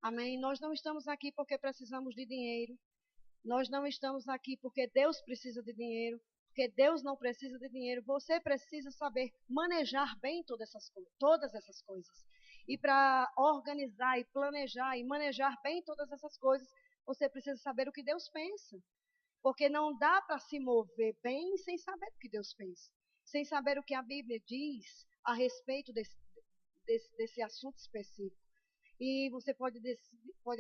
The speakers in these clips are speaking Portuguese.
Amém? Nós não estamos aqui porque precisamos de dinheiro. Nós não estamos aqui porque Deus precisa de dinheiro. Porque Deus não precisa de dinheiro. Você precisa saber manejar bem todas essas coisas. E para organizar e planejar e manejar bem todas essas coisas, você precisa saber o que Deus pensa. Porque não dá para se mover bem sem saber o que Deus pensa. Sem saber o que a Bíblia diz a respeito desse assunto específico. E você pode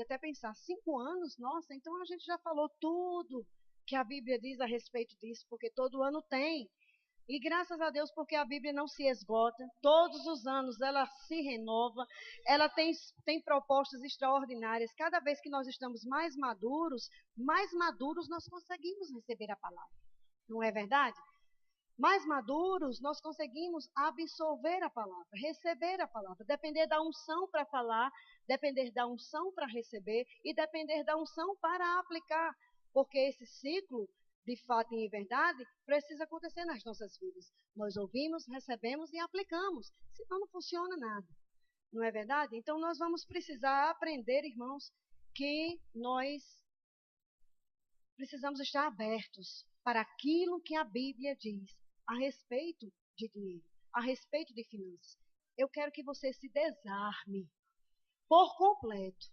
até pensar, 5 anos? Nossa, então a gente já falou tudo que a Bíblia diz a respeito disso, porque todo ano tem. E graças a Deus, porque a Bíblia não se esgota, todos os anos ela se renova, ela tem propostas extraordinárias. Cada vez que nós estamos mais maduros nós conseguimos receber a palavra. Não é verdade? Mais maduros, nós conseguimos absorver a palavra, receber a palavra, depender da unção para falar, depender da unção para receber e depender da unção para aplicar, porque esse ciclo, de fato e em verdade, precisa acontecer nas nossas vidas. Nós ouvimos, recebemos e aplicamos, senão não funciona nada, não é verdade? Então nós vamos precisar aprender, irmãos, que nós precisamos estar abertos para aquilo que a Bíblia diz a respeito de dinheiro, a respeito de finanças. Eu quero que você se desarme por completo.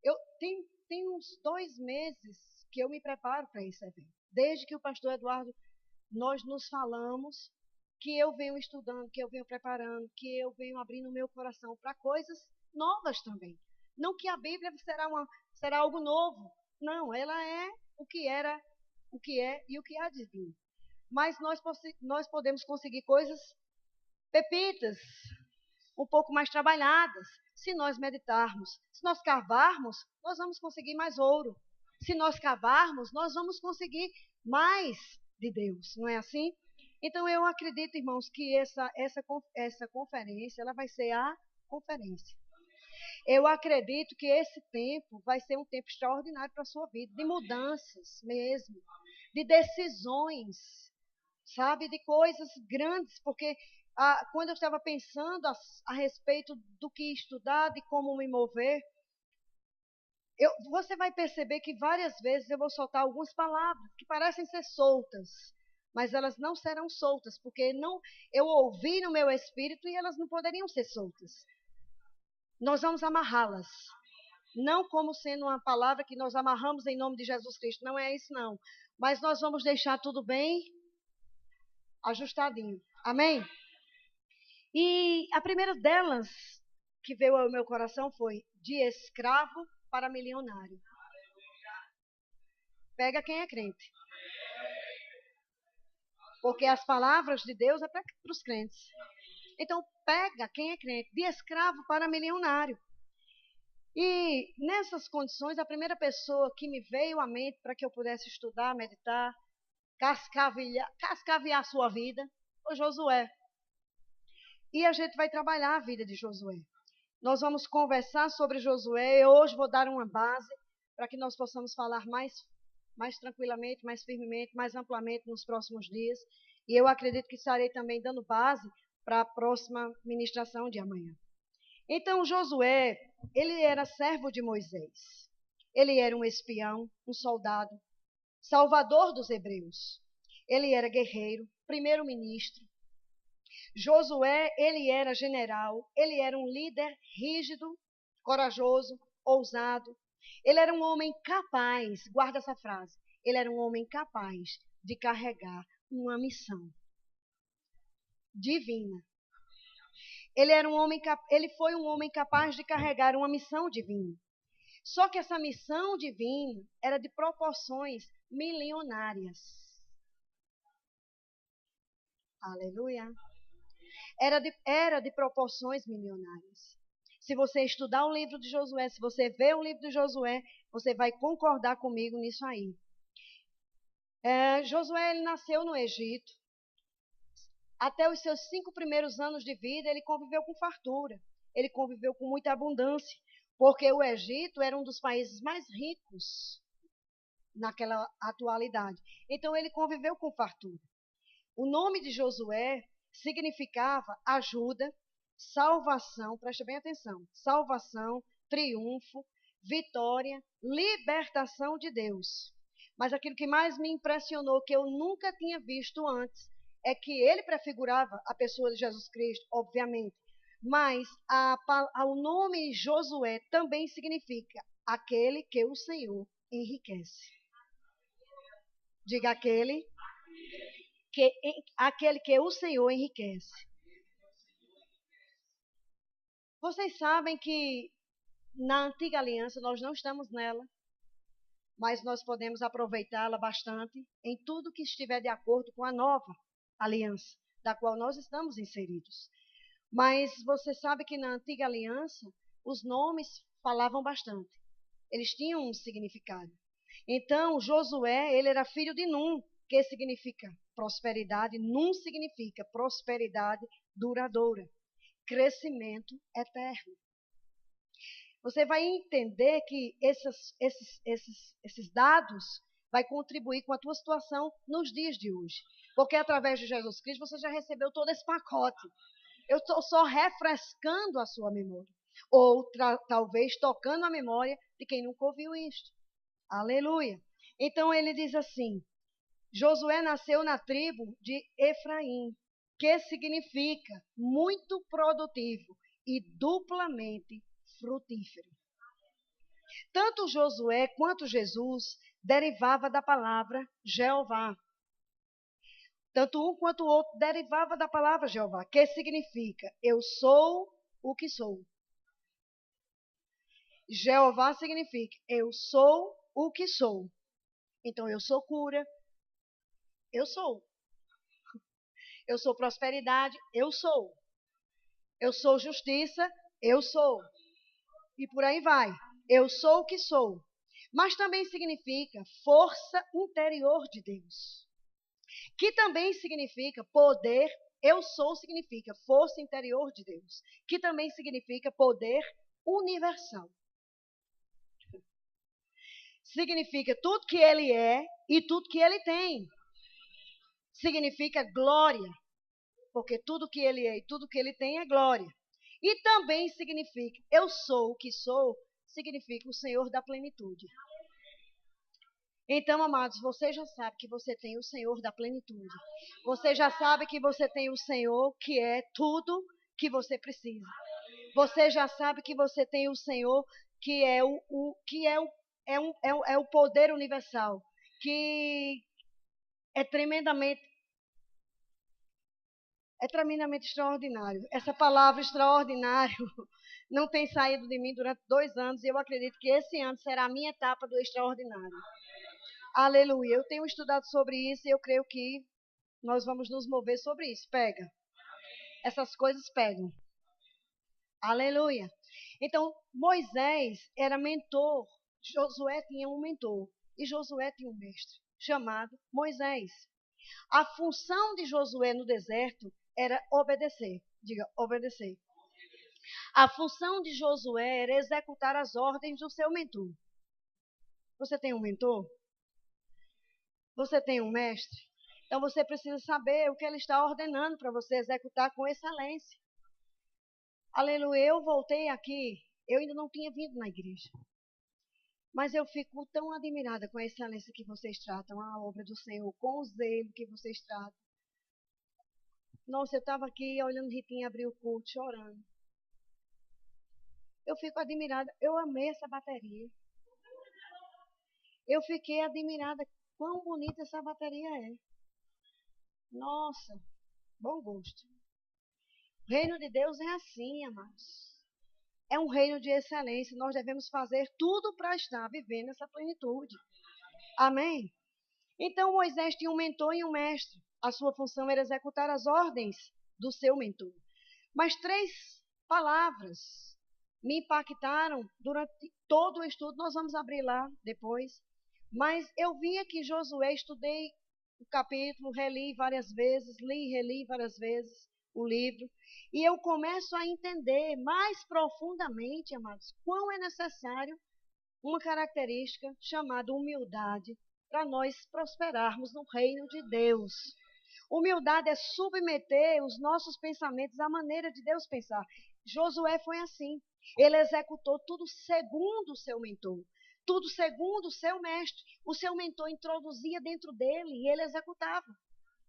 Eu tenho uns 2 meses que eu me preparo para esse evento. Desde que o pastor Eduardo, nós nos falamos, que eu venho estudando, que eu venho preparando, que eu venho abrindo o meu coração para coisas novas também. Não que a Bíblia será algo novo. Não, ela é o que era, o que é e o que há de vir. Mas nós podemos conseguir coisas, pepitas, um pouco mais trabalhadas, se nós meditarmos. Se nós cavarmos, nós vamos conseguir mais ouro. Se nós cavarmos, nós vamos conseguir mais de Deus, não é assim? Então eu acredito, irmãos, que essa conferência, ela vai ser a conferência. Eu acredito que esse tempo vai ser um tempo extraordinário para a sua vida, de mudanças mesmo, de decisões, sabe, de coisas grandes, porque quando eu estava pensando a respeito do que estudar, de como me mover, você vai perceber que várias vezes eu vou soltar algumas palavras que parecem ser soltas, mas elas não serão soltas, porque não, eu ouvi no meu espírito e elas não poderiam ser soltas. Nós vamos amarrá-las. Não como sendo uma palavra que nós amarramos em nome de Jesus Cristo, não é isso não. Mas nós vamos deixar tudo bem ajustadinho. Amém? E a primeira delas que veio ao meu coração foi de escravo para milionário. Pega quem é crente. Porque as palavras de Deus é para os crentes. Então, pega quem é crente, de escravo para milionário. E nessas condições, a primeira pessoa que me veio à mente para que eu pudesse estudar, meditar, cascavear a sua vida, foi Josué. E a gente vai trabalhar a vida de Josué. Nós vamos conversar sobre Josué. Eu hoje vou dar uma base para que nós possamos falar mais tranquilamente, mais firmemente, mais amplamente nos próximos dias. E eu acredito que estarei também dando base para a próxima ministração de amanhã. Então, Josué, ele era servo de Moisés. Ele era um espião, um soldado, salvador dos hebreus. Ele era guerreiro, primeiro-ministro. Josué, ele era general, ele era um líder rígido, corajoso, ousado. Ele era um homem capaz, guarda essa frase, ele era um homem capaz de carregar uma missão divina. Ele foi um homem capaz de carregar uma missão divina. Só que essa missão divina era de proporções milionárias. Aleluia. Era de proporções milionárias. Se você estudar o livro de Josué, se você ver o livro de Josué, você vai concordar comigo nisso aí. Josué, ele nasceu no Egito. Até os seus 5 primeiros anos de vida, ele conviveu com fartura. Ele conviveu com muita abundância. Porque o Egito era um dos países mais ricos naquela atualidade. Então, ele conviveu com fartura. O nome de Josué significava ajuda, salvação, preste bem atenção, salvação, triunfo, vitória, libertação de Deus. Mas aquilo que mais me impressionou, que eu nunca tinha visto antes, é que ele prefigurava a pessoa de Jesus Cristo, obviamente. Mas o nome Josué também significa aquele que o Senhor enriquece. Diga aquele que o Senhor enriquece. Vocês sabem que na antiga aliança nós não estamos nela, mas nós podemos aproveitá-la bastante em tudo que estiver de acordo com a nova aliança, da qual nós estamos inseridos. Mas você sabe que na antiga aliança os nomes falavam bastante. Eles tinham um significado. Então, Josué, ele era filho de Num, que significa prosperidade. Num significa prosperidade duradoura, crescimento eterno. Você vai entender que esses dados vai contribuir com a tua situação nos dias de hoje. Porque através de Jesus Cristo você já recebeu todo esse pacote. Eu estou só refrescando a sua memória. Ou talvez tocando a memória de quem nunca ouviu isto. Aleluia. Então ele diz assim, Josué nasceu na tribo de Efraim, que significa muito produtivo e duplamente frutífero. Tanto Josué quanto Jesus derivava da palavra Jeová. Tanto um quanto o outro derivava da palavra Jeová, que significa eu sou o que sou. Jeová significa eu sou o que sou. Então eu sou cura, eu sou. Eu sou prosperidade, eu sou. Eu sou justiça, eu sou. E por aí vai. Eu sou o que sou. Mas também significa força interior de Deus. Que também significa poder. Eu sou significa força interior de Deus. Que também significa poder universal. Significa tudo que ele é e tudo que ele tem. Significa glória. Porque tudo que ele é e tudo que ele tem é glória. E também significa, eu sou o que sou, significa o Senhor da plenitude. Então, amados, você já sabe que você tem o Senhor da plenitude. Você já sabe que você tem o Senhor que é tudo que você precisa. Você já sabe que você tem o Senhor que é o poder universal, que é tremendamente extraordinário. Essa palavra extraordinário não tem saído de mim durante 2 anos e eu acredito que esse ano será a minha etapa do extraordinário. Aleluia. Eu tenho estudado sobre isso e eu creio que nós vamos nos mover sobre isso. Pega. Essas coisas pegam. Aleluia. Então, Moisés era mentor. Josué tinha um mentor. E Josué tinha um mestre chamado Moisés. A função de Josué no deserto era obedecer. Diga, obedecer. A função de Josué era executar as ordens do seu mentor. Você tem um mentor? Você tem um mestre? Então você precisa saber o que ele está ordenando para você executar com excelência. Aleluia, eu voltei aqui, eu ainda não tinha vindo na igreja. Mas eu fico tão admirada com a excelência que vocês tratam a obra do Senhor, com o zelo que vocês tratam. Nossa, eu estava aqui olhando Ritinha abrir o culto, chorando. Eu fico admirada, eu amei essa bateria. Eu fiquei admirada quão bonita essa bateria é. Nossa, bom gosto. O reino de Deus é assim, amados. É um reino de excelência. Nós devemos fazer tudo para estar vivendo essa plenitude. Amém? Então Moisés tinha um mentor e um mestre. A sua função era executar as ordens do seu mentor. Mas 3 palavras me impactaram durante todo o estudo. Nós vamos abrir lá depois. Mas eu via que Josué, estudei o capítulo, reli várias vezes, li e reli várias vezes o livro. E eu começo a entender mais profundamente, amados, quão é necessário uma característica chamada humildade para nós prosperarmos no reino de Deus. Humildade é submeter os nossos pensamentos à maneira de Deus pensar. Josué foi assim. Ele executou tudo segundo o seu mentor, tudo segundo o seu mestre. O seu mentor introduzia dentro dele e ele executava.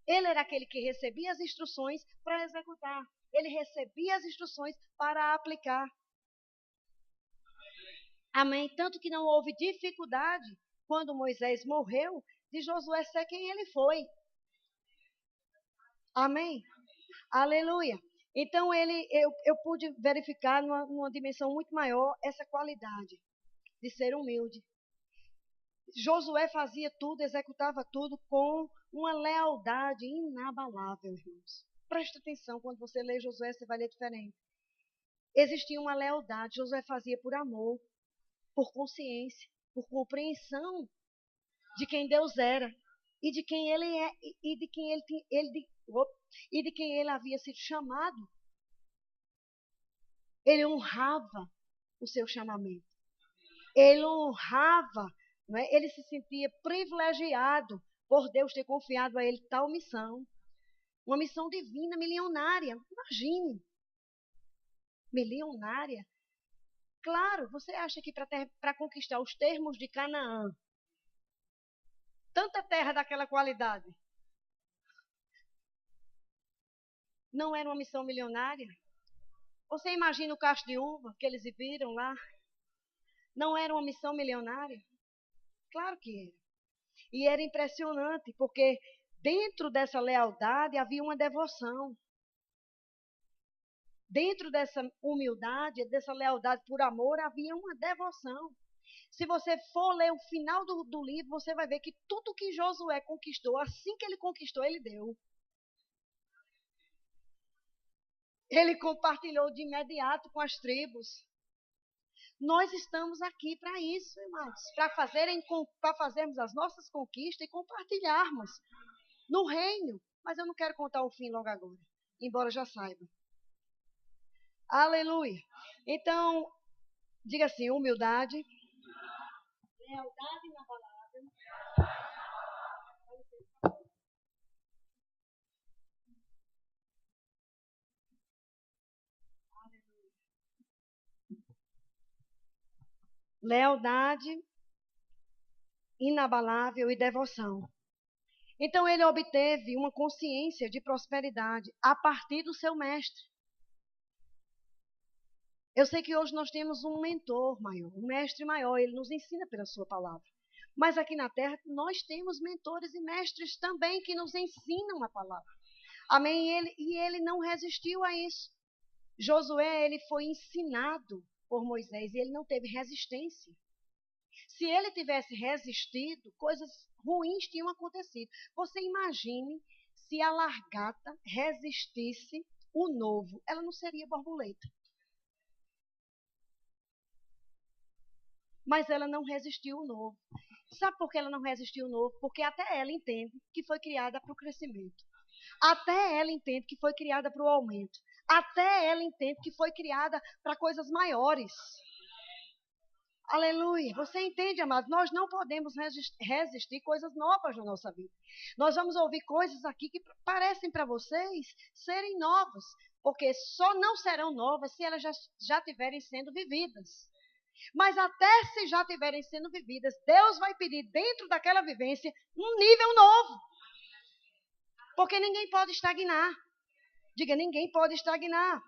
Ele era aquele que recebia as instruções para executar. Ele recebia as instruções para aplicar. Amém? Tanto que não houve dificuldade quando Moisés morreu de Josué ser quem ele foi. Amém? Aleluia. Então eu pude verificar numa dimensão muito maior essa qualidade de ser humilde. Josué fazia tudo, executava tudo com uma lealdade inabalável, irmãos. Preste atenção, quando você lê Josué, você vai ler diferente. Existia uma lealdade, Josué fazia por amor, por consciência, por compreensão de quem Deus era e de quem ele é e de quem e de quem ele havia sido chamado. Ele honrava o seu chamamento. Ele honrava, não é? Ele se sentia privilegiado por Deus ter confiado a ele tal missão. Uma missão divina, milionária. Imagine. Milionária. Claro, você acha que para conquistar os termos de Canaã, tanta terra daquela qualidade, não era uma missão milionária? Você imagina o cacho de uva que eles viram lá? Não era uma missão milionária? Claro que era. E era impressionante, porque dentro dessa lealdade havia uma devoção. Dentro dessa humildade, dessa lealdade por amor, havia uma devoção. Se você for ler o final do livro, você vai ver que tudo que Josué conquistou, assim que ele conquistou, ele deu. Ele compartilhou de imediato com as tribos. Nós estamos aqui para isso, irmãos, para fazermos as nossas conquistas e compartilharmos no reino. Mas eu não quero contar o fim logo agora, embora já saiba. Aleluia. Então, diga assim, humildade, lealdade inabalável, lealdade inabalável e devoção. Então ele obteve uma consciência de prosperidade a partir do seu mestre. Eu sei que hoje nós temos um mentor maior, um mestre maior, ele nos ensina pela sua palavra. Mas aqui na terra nós temos mentores e mestres também que nos ensinam a palavra. Amém? E ele não resistiu a isso. Josué, ele foi ensinado por Moisés e ele não teve resistência. Se ele tivesse resistido, coisas ruins tinham acontecido. Você imagine se a largata resistisse o novo. Ela não seria borboleta. Mas ela não resistiu o novo. Sabe por que ela não resistiu o novo? Porque até ela entende que foi criada para o crescimento. Até ela entende que foi criada para o aumento. Até ela entende que foi criada para coisas maiores. Aleluia. Você entende, amado? Nós não podemos resistir coisas novas na nossa vida. Nós vamos ouvir coisas aqui que parecem para vocês serem novas, porque só não serão novas se elas já estiverem sendo vividas. Mas até se já estiverem sendo vividas, Deus vai pedir dentro daquela vivência um nível novo. Porque ninguém pode estagnar. Diga, ninguém pode estagnar.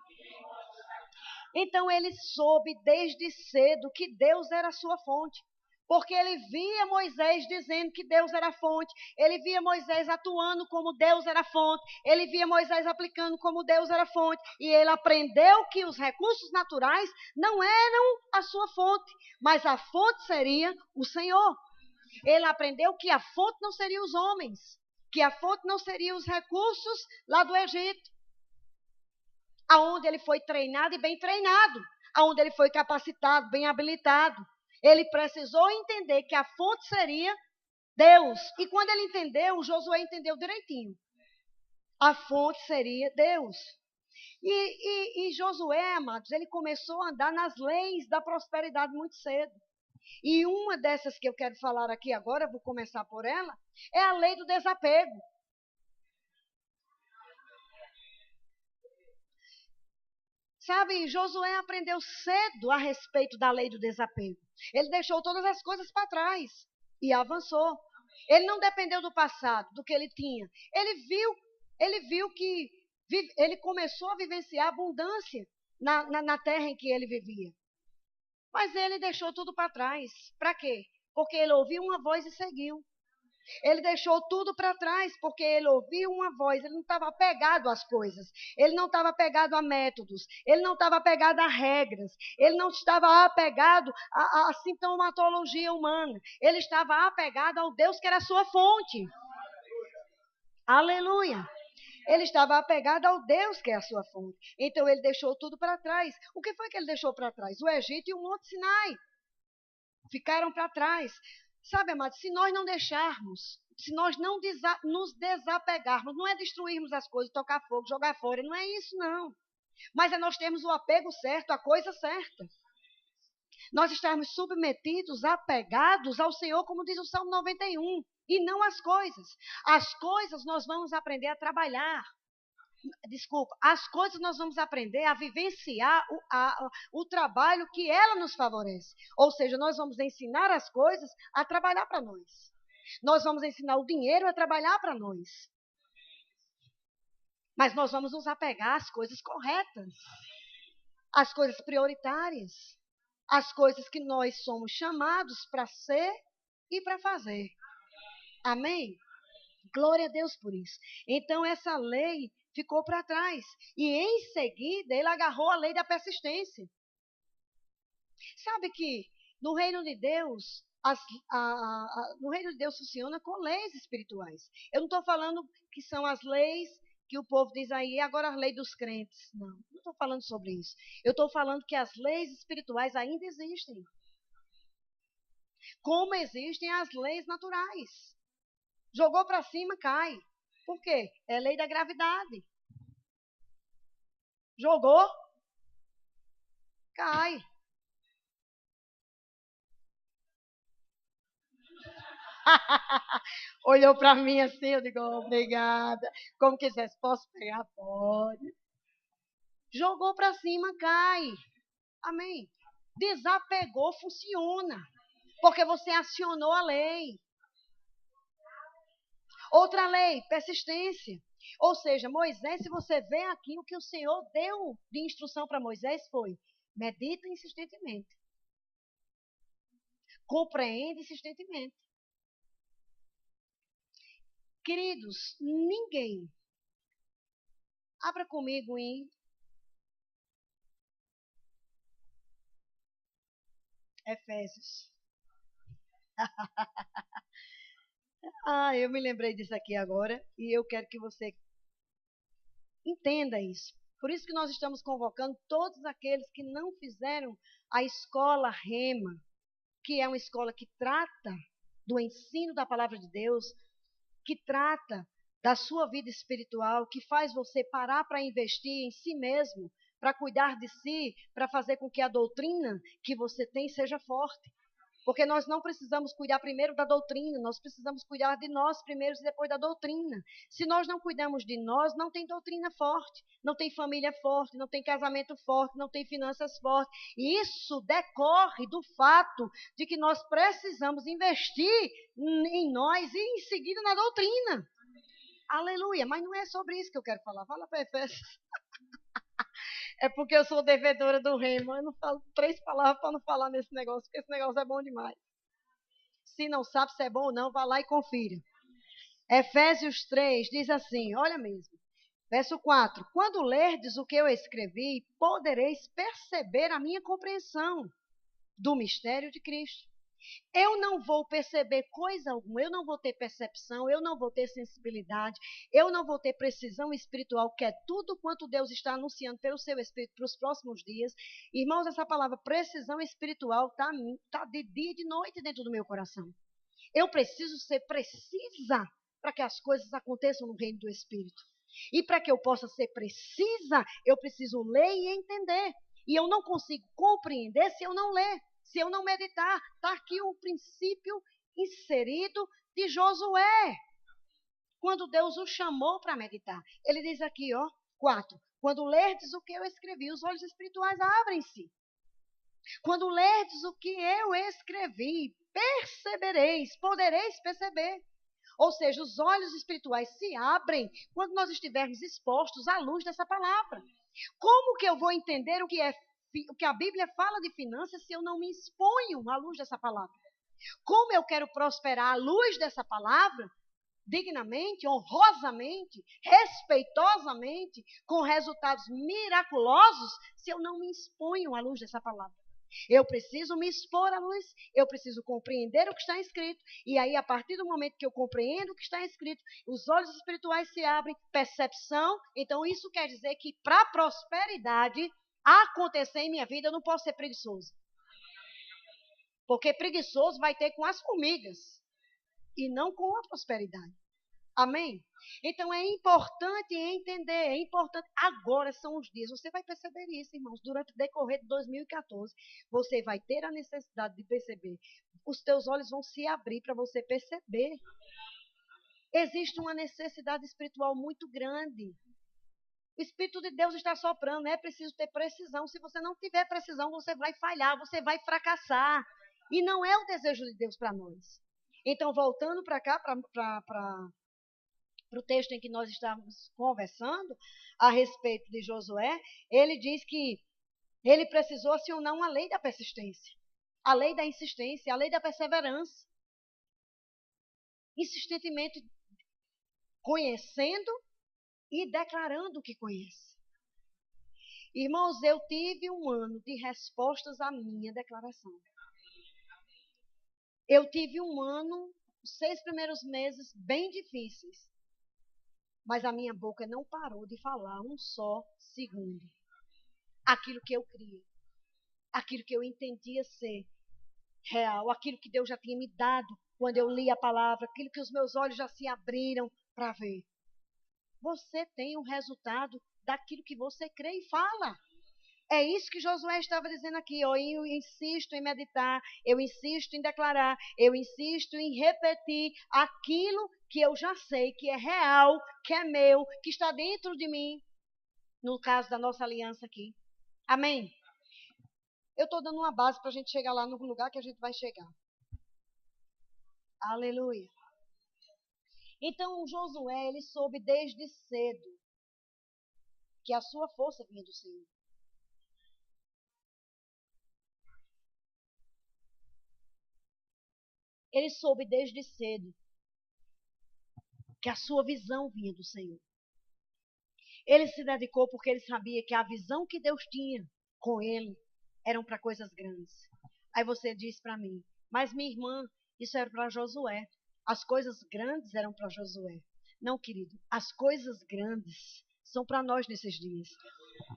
Então ele soube desde cedo que Deus era a sua fonte. Porque ele via Moisés dizendo que Deus era a fonte. Ele via Moisés atuando como Deus era a fonte. Ele via Moisés aplicando como Deus era a fonte. E ele aprendeu que os recursos naturais não eram a sua fonte, mas a fonte seria o Senhor. Ele aprendeu que a fonte não seria os homens, que a fonte não seria os recursos lá do Egito, aonde ele foi treinado e bem treinado, aonde ele foi capacitado, bem habilitado. Ele precisou entender que a fonte seria Deus. E quando ele entendeu, Josué entendeu direitinho. A fonte seria Deus. E Josué, amados, ele começou a andar nas leis da prosperidade muito cedo. E uma dessas que eu quero falar aqui agora, vou começar por ela, é a lei do desapego. Sabe, Josué aprendeu cedo a respeito da lei do desapego. Ele deixou todas as coisas para trás e avançou. Ele não dependeu do passado, do que ele tinha. Ele viu que ele começou a vivenciar abundância na terra em que ele vivia. Mas ele deixou tudo para trás. Para quê? Porque ele ouviu uma voz e seguiu. Ele deixou tudo para trás porque ele ouviu uma voz. Ele não estava apegado às coisas. Ele não estava apegado a métodos. Ele não estava apegado a regras. Ele não estava apegado à sintomatologia humana. Ele estava apegado ao Deus que era a sua fonte. Aleluia. Ele estava apegado ao Deus que é a sua fonte. Então ele deixou tudo para trás. O que foi que ele deixou para trás? O Egito e o Monte Sinai ficaram para trás. Sabe, amados, se nós não deixarmos, se nós não nos desapegarmos, não é destruirmos as coisas, tocar fogo, jogar fora, não é isso não. Mas é nós termos o apego certo, a coisa certa. Nós estarmos submetidos, apegados ao Senhor, como diz o Salmo 91, e não às coisas. As coisas nós vamos aprender a trabalhar. Desculpa, as coisas nós vamos aprender a vivenciar o trabalho que ela nos favorece. Ou seja, nós vamos ensinar as coisas a trabalhar para nós. Nós vamos ensinar o dinheiro a trabalhar para nós. Mas nós vamos nos apegar às coisas corretas, às coisas prioritárias, às coisas que nós somos chamados para ser e para fazer. Amém? Glória a Deus por isso. Então, essa lei ficou para trás. E em seguida, ele agarrou a lei da persistência. Sabe que no reino de Deus, no reino de Deus funciona com leis espirituais. Eu não estou falando que são as leis que o povo diz aí, agora a lei dos crentes. Não estou falando sobre isso. Eu estou falando que as leis espirituais ainda existem. Como existem as leis naturais. Jogou para cima, cai. Por quê? É lei da gravidade. Jogou, cai. Olhou para mim assim, eu digo, obrigada. Como quisesse, posso pegar? Pode. Jogou para cima, cai. Amém. Desapegou, funciona. Porque você acionou a lei. Outra lei, persistência. Ou seja, Moisés, se você vê aqui, o que o Senhor deu de instrução para Moisés foi: medita insistentemente. Compreende insistentemente. Queridos, ninguém. Abra comigo em Efésios. Eu me lembrei disso aqui agora e eu quero que você entenda isso. Por isso que nós estamos convocando todos aqueles que não fizeram a escola Rema, que é uma escola que trata do ensino da palavra de Deus, que trata da sua vida espiritual, que faz você parar para investir em si mesmo, para cuidar de si, para fazer com que a doutrina que você tem seja forte. Porque nós não precisamos cuidar primeiro da doutrina, nós precisamos cuidar de nós primeiro e depois da doutrina. Se nós não cuidamos de nós, não tem doutrina forte, não tem família forte, não tem casamento forte, não tem finanças fortes. E isso decorre do fato de que nós precisamos investir em nós e em seguida na doutrina. Aleluia, mas não é sobre isso que eu quero falar. Fala para Efésios. É porque eu sou devedora do Rema. Eu não falo 3 palavras para não falar nesse negócio, porque esse negócio é bom demais. Se não sabe se é bom ou não, vá lá e confira. Efésios 3 diz assim, olha mesmo. Verso 4. Quando lerdes o que eu escrevi, podereis perceber a minha compreensão do mistério de Cristo. Eu não vou perceber coisa alguma, eu não vou ter percepção, eu não vou ter sensibilidade, eu não vou ter precisão espiritual, que é tudo quanto Deus está anunciando pelo seu Espírito para os próximos dias. Irmãos, essa palavra precisão espiritual está de dia e de noite dentro do meu coração. Eu preciso ser precisa para que as coisas aconteçam no reino do Espírito. E para que eu possa ser precisa, eu preciso ler e entender. E eu não consigo compreender se eu não ler. Se eu não meditar, está aqui o princípio inserido de Josué. Quando Deus o chamou para meditar. Ele diz aqui, 4. Quando lerdes o que eu escrevi, os olhos espirituais abrem-se. Quando lerdes o que eu escrevi, percebereis, podereis perceber. Ou seja, os olhos espirituais se abrem quando nós estivermos expostos à luz dessa palavra. Como que eu vou entender o que a Bíblia fala de finanças se eu não me exponho à luz dessa palavra? Como eu quero prosperar à luz dessa palavra, dignamente, honrosamente, respeitosamente, com resultados miraculosos, se eu não me exponho à luz dessa palavra? Eu preciso me expor à luz, eu preciso compreender o que está escrito, e aí, a partir do momento que eu compreendo o que está escrito, os olhos espirituais se abrem, percepção. Então, isso quer dizer que para a prosperidade acontecer em minha vida, eu não posso ser preguiçoso. Porque preguiçoso vai ter com as formigas, e não com a prosperidade. Amém? Então é importante entender, é importante. Agora são os dias, você vai perceber isso, irmãos, durante o decorrer de 2014, você vai ter a necessidade de perceber. Os teus olhos vão se abrir para você perceber. Existe uma necessidade espiritual muito grande. O Espírito de Deus está soprando, é preciso ter precisão. Se você não tiver precisão, você vai falhar, você vai fracassar. E não é o desejo de Deus para nós. Então, voltando para cá, para o texto em que nós estávamos conversando a respeito de Josué, ele diz que ele precisou acionar uma lei da persistência, a lei da insistência, a lei da perseverança. Insistentemente conhecendo e declarando o que conhece. Irmãos, eu tive um ano de respostas à minha declaração. Eu tive um ano, os 6 primeiros meses, bem difíceis. Mas a minha boca não parou de falar um só segundo. Aquilo que eu cria. Aquilo que eu entendia ser real. Aquilo que Deus já tinha me dado quando eu li a palavra. Aquilo que os meus olhos já se abriram para ver. Você tem o resultado daquilo que você crê e fala. É isso que Josué estava dizendo aqui. Ó, eu insisto em meditar, eu insisto em declarar, eu insisto em repetir aquilo que eu já sei que é real, que é meu, que está dentro de mim, no caso da nossa aliança aqui. Amém? Eu estou dando uma base para a gente chegar lá no lugar que a gente vai chegar. Aleluia. Então, Josué, ele soube desde cedo que a sua força vinha do Senhor. Ele soube desde cedo que a sua visão vinha do Senhor. Ele se dedicou porque ele sabia que a visão que Deus tinha com ele eram para coisas grandes. Aí você diz para mim, mas minha irmã, isso era para Josué. As coisas grandes eram para Josué. Não, querido, as coisas grandes são para nós nesses dias.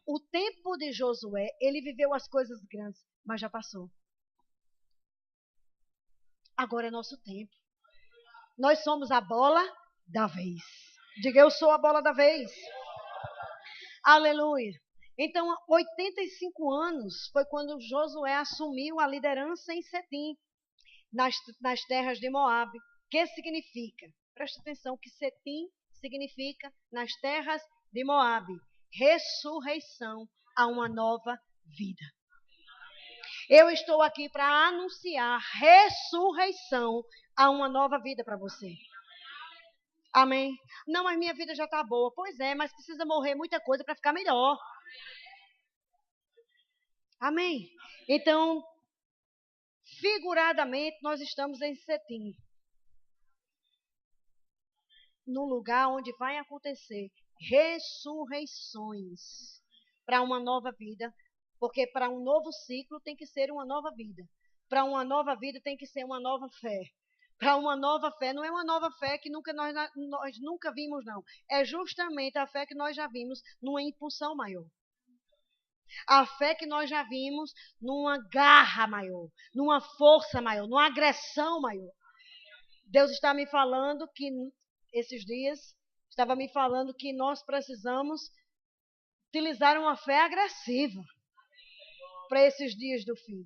O tempo de Josué, ele viveu as coisas grandes, mas já passou. Agora é nosso tempo. Nós somos a bola da vez. Diga, eu sou a bola da vez. Aleluia. Então, 85 anos foi quando Josué assumiu a liderança em Setim, nas terras de Moabe. Que significa? Presta atenção que Setim significa nas terras de Moabe. Ressurreição a uma nova vida. Eu estou aqui para anunciar ressurreição a uma nova vida para você. Amém? Não, mas minha vida já está boa. Pois é, mas precisa morrer muita coisa para ficar melhor. Amém? Então, figuradamente, nós estamos em Setim. Num lugar onde vai acontecer ressurreições para uma nova vida. Porque para um novo ciclo tem que ser uma nova vida. Para uma nova vida tem que ser uma nova fé. Para uma nova fé, não é uma nova fé que nós nunca vimos, não. É justamente a fé que nós já vimos numa impulsão maior. A fé que nós já vimos numa garra maior, numa força maior, numa agressão maior. Deus está me falando que, esses dias, estava me falando que nós precisamos utilizar uma fé agressiva para esses dias do fim.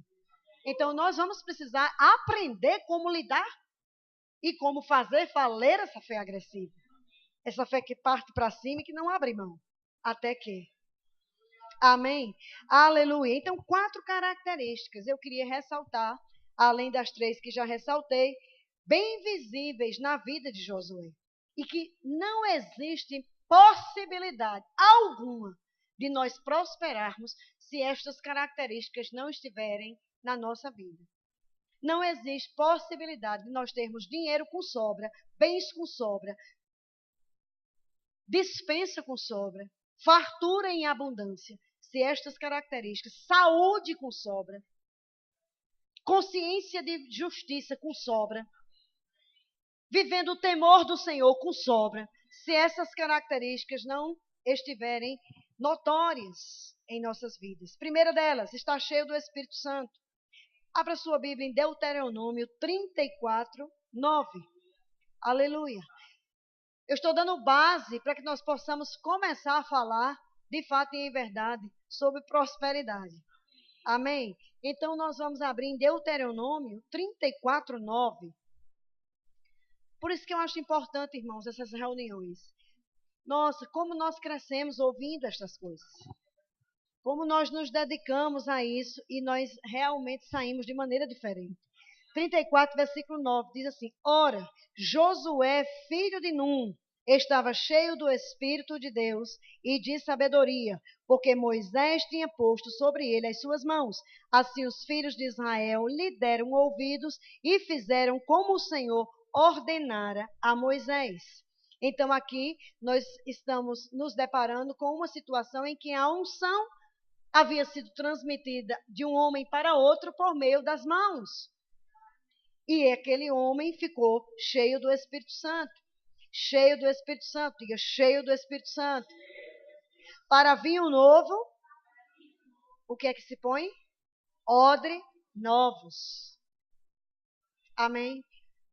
Então, nós vamos precisar aprender como lidar e como fazer valer essa fé agressiva. Essa fé que parte para cima e que não abre mão. Até que Amém? Aleluia. Então, 4 características eu queria ressaltar, além das 3 que já ressaltei, bem visíveis na vida de Josué. E que não existe possibilidade alguma de nós prosperarmos se estas características não estiverem na nossa vida. Não existe possibilidade de nós termos dinheiro com sobra, bens com sobra, dispensa com sobra, fartura em abundância, se estas características, saúde com sobra, consciência de justiça com sobra, vivendo o temor do Senhor com sobra, se essas características não estiverem notórias em nossas vidas. Primeira delas, está cheio do Espírito Santo. Abra sua Bíblia em Deuteronômio 34, 9. Aleluia. Eu estou dando base para que nós possamos começar a falar, de fato e em verdade, sobre prosperidade. Amém? Então, nós vamos abrir em Deuteronômio 34, 9. Por isso que eu acho importante, irmãos, essas reuniões. Nossa, como nós crescemos ouvindo estas coisas. Como nós nos dedicamos a isso e nós realmente saímos de maneira diferente. 34, versículo 9, diz assim: Ora, Josué, filho de Num, estava cheio do Espírito de Deus e de sabedoria, porque Moisés tinha posto sobre ele as suas mãos. Assim os filhos de Israel lhe deram ouvidos e fizeram como o Senhor ordenara a Moisés. Então aqui nós estamos nos deparando com uma situação em que a unção havia sido transmitida de um homem para outro por meio das mãos. E aquele homem ficou cheio do Espírito Santo. Cheio do Espírito Santo. Diga, cheio do Espírito Santo. Para vinho novo, o que é que se põe? Odre novos. Amém?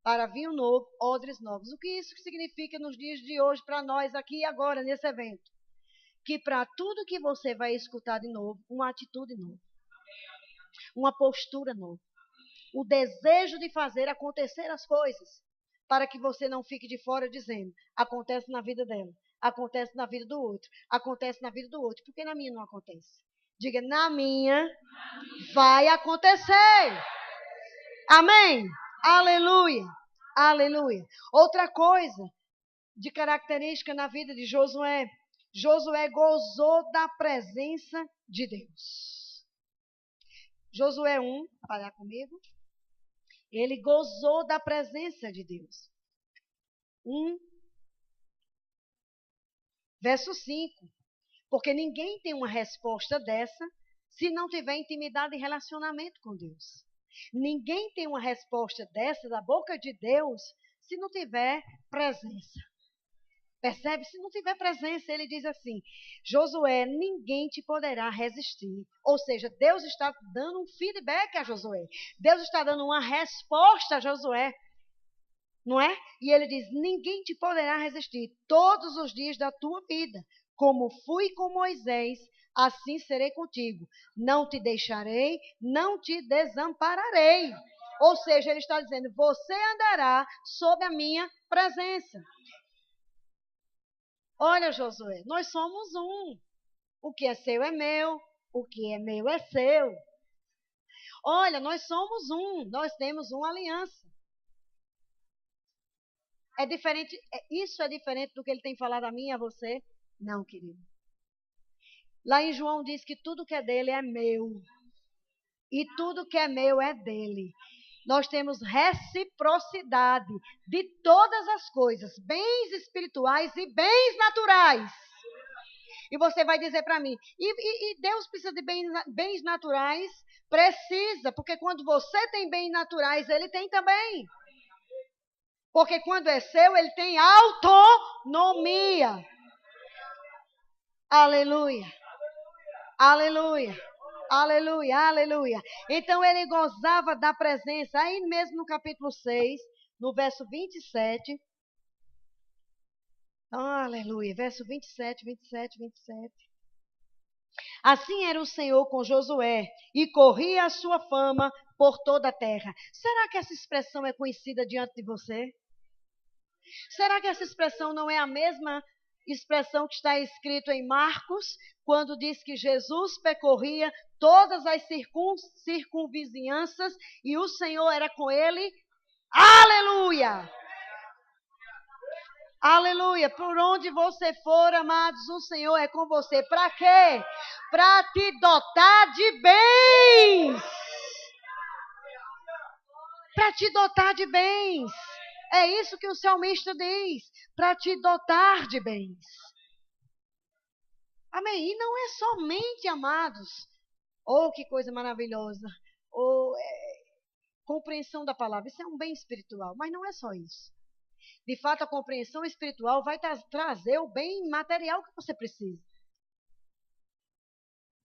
Para vinho novo, odres novos. O que isso significa nos dias de hoje para nós aqui e agora, nesse evento? Que para tudo que você vai escutar de novo, uma atitude nova. Uma postura nova. O desejo de fazer acontecer as coisas, para que você não fique de fora dizendo, acontece na vida dela, acontece na vida do outro, acontece na vida do outro, porque na minha não acontece. Diga, na minha vai acontecer. Amém? Aleluia, aleluia. Outra coisa de característica na vida de Josué, Josué gozou da presença de Deus. Josué 1, parar comigo. Ele gozou da presença de Deus. 1, verso 5. Porque ninguém tem uma resposta dessa se não tiver intimidade e relacionamento com Deus. Ninguém tem uma resposta dessa da boca de Deus se não tiver presença. Percebe? Se não tiver presença, ele diz assim, Josué, ninguém te poderá resistir. Ou seja, Deus está dando um feedback a Josué. Deus está dando uma resposta a Josué. Não é? E ele diz, ninguém te poderá resistir todos os dias da tua vida. Como fui com Moisés, assim serei contigo. Não te deixarei, não te desampararei. Ou seja, ele está dizendo, você andará sob a minha presença. Olha, Josué, nós somos um. O que é seu é meu, o que é meu é seu. Olha, nós somos um, nós temos uma aliança. É diferente, isso é diferente do que ele tem falado a mim e a você? Não, querido. Lá em João diz que tudo que é dele é meu. E tudo que é meu é dele. Nós temos reciprocidade de todas as coisas, bens espirituais e bens naturais. E você vai dizer para mim, e Deus precisa de bens naturais? Precisa, porque quando você tem bens naturais, ele tem também. Porque quando é seu, ele tem autonomia. Aleluia. Aleluia. Aleluia, aleluia. Então ele gozava da presença, aí mesmo no capítulo 6, no verso 27. Aleluia, verso 27, 27, 27. Assim era o Senhor com Josué, e corria a sua fama por toda a terra. Será que essa expressão é conhecida diante de você? Será que essa expressão não é a mesma expressão que está escrito em Marcos, quando diz que Jesus percorria todas as circunvizinhanças e o Senhor era com ele. Aleluia! Aleluia! Por onde você for, amados, o Senhor é com você. Para quê? Para te dotar de bens. Para te dotar de bens. É isso que o salmista diz. Para te dotar de bens. Amém? E não é somente, amados. Oh, que coisa maravilhosa. Oh, compreensão da palavra. Isso é um bem espiritual. Mas não é só isso. De fato, a compreensão espiritual vai trazer o bem material que você precisa.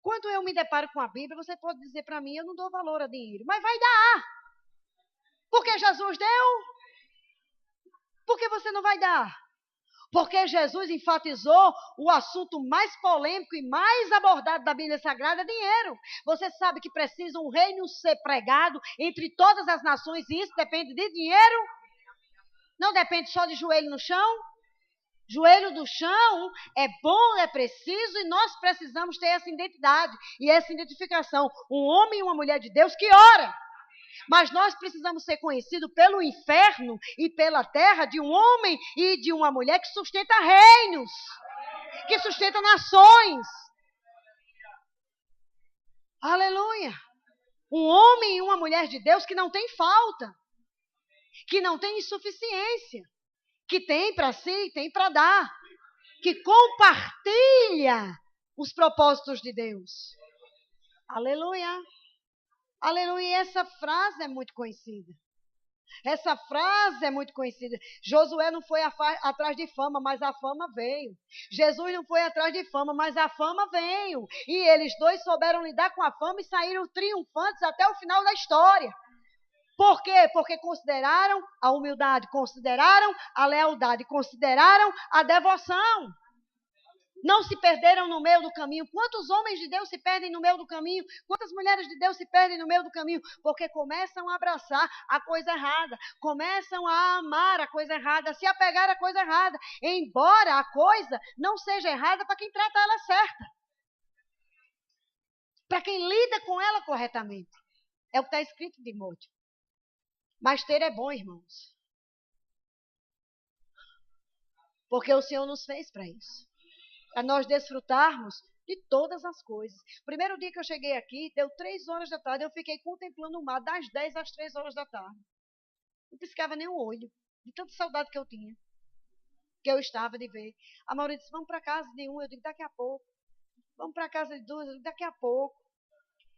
Quando eu me deparo com a Bíblia, você pode dizer para mim, eu não dou valor a dinheiro. Mas vai dar. Porque Jesus deu. Por que você não vai dar? Porque Jesus enfatizou o assunto mais polêmico e mais abordado da Bíblia Sagrada, dinheiro. Você sabe que precisa um reino ser pregado entre todas as nações e isso depende de dinheiro? Não depende só de joelho no chão? Joelho do chão é bom, é preciso e nós precisamos ter essa identidade e essa identificação. Um homem e uma mulher de Deus que ora. Mas nós precisamos ser conhecidos pelo inferno e pela terra de um homem e de uma mulher que sustenta reinos, que sustenta nações. Aleluia! Um homem e uma mulher de Deus que não tem falta, que não tem insuficiência, que tem para si e tem para dar, que compartilha os propósitos de Deus. Aleluia! Aleluia! E essa frase é muito conhecida. Essa frase é muito conhecida. Josué não foi atrás de fama, mas a fama veio. Jesus não foi atrás de fama, mas a fama veio. E eles dois souberam lidar com a fama e saíram triunfantes até o final da história. Por quê? Porque consideraram a humildade, consideraram a lealdade, consideraram a devoção. Não se perderam no meio do caminho. Quantos homens de Deus se perdem no meio do caminho? Quantas mulheres de Deus se perdem no meio do caminho? Porque começam a abraçar a coisa errada. Começam a amar a coisa errada, a se apegar à coisa errada. Embora a coisa não seja errada para quem trata ela certa. Para quem lida com ela corretamente. É o que está escrito em Timóteo. Mas ter é bom, irmãos. Porque o Senhor nos fez para isso. Para nós desfrutarmos de todas as coisas. Primeiro dia que eu cheguei aqui, deu 3 horas da tarde, eu fiquei contemplando o mar das 10 às 3 horas da tarde. Não piscava nem o olho, de tanta saudade que eu tinha, que eu estava de ver. A Maurita disse, vamos para casa de um, eu digo, daqui a pouco. Vamos para casa de duas, eu digo, daqui a pouco.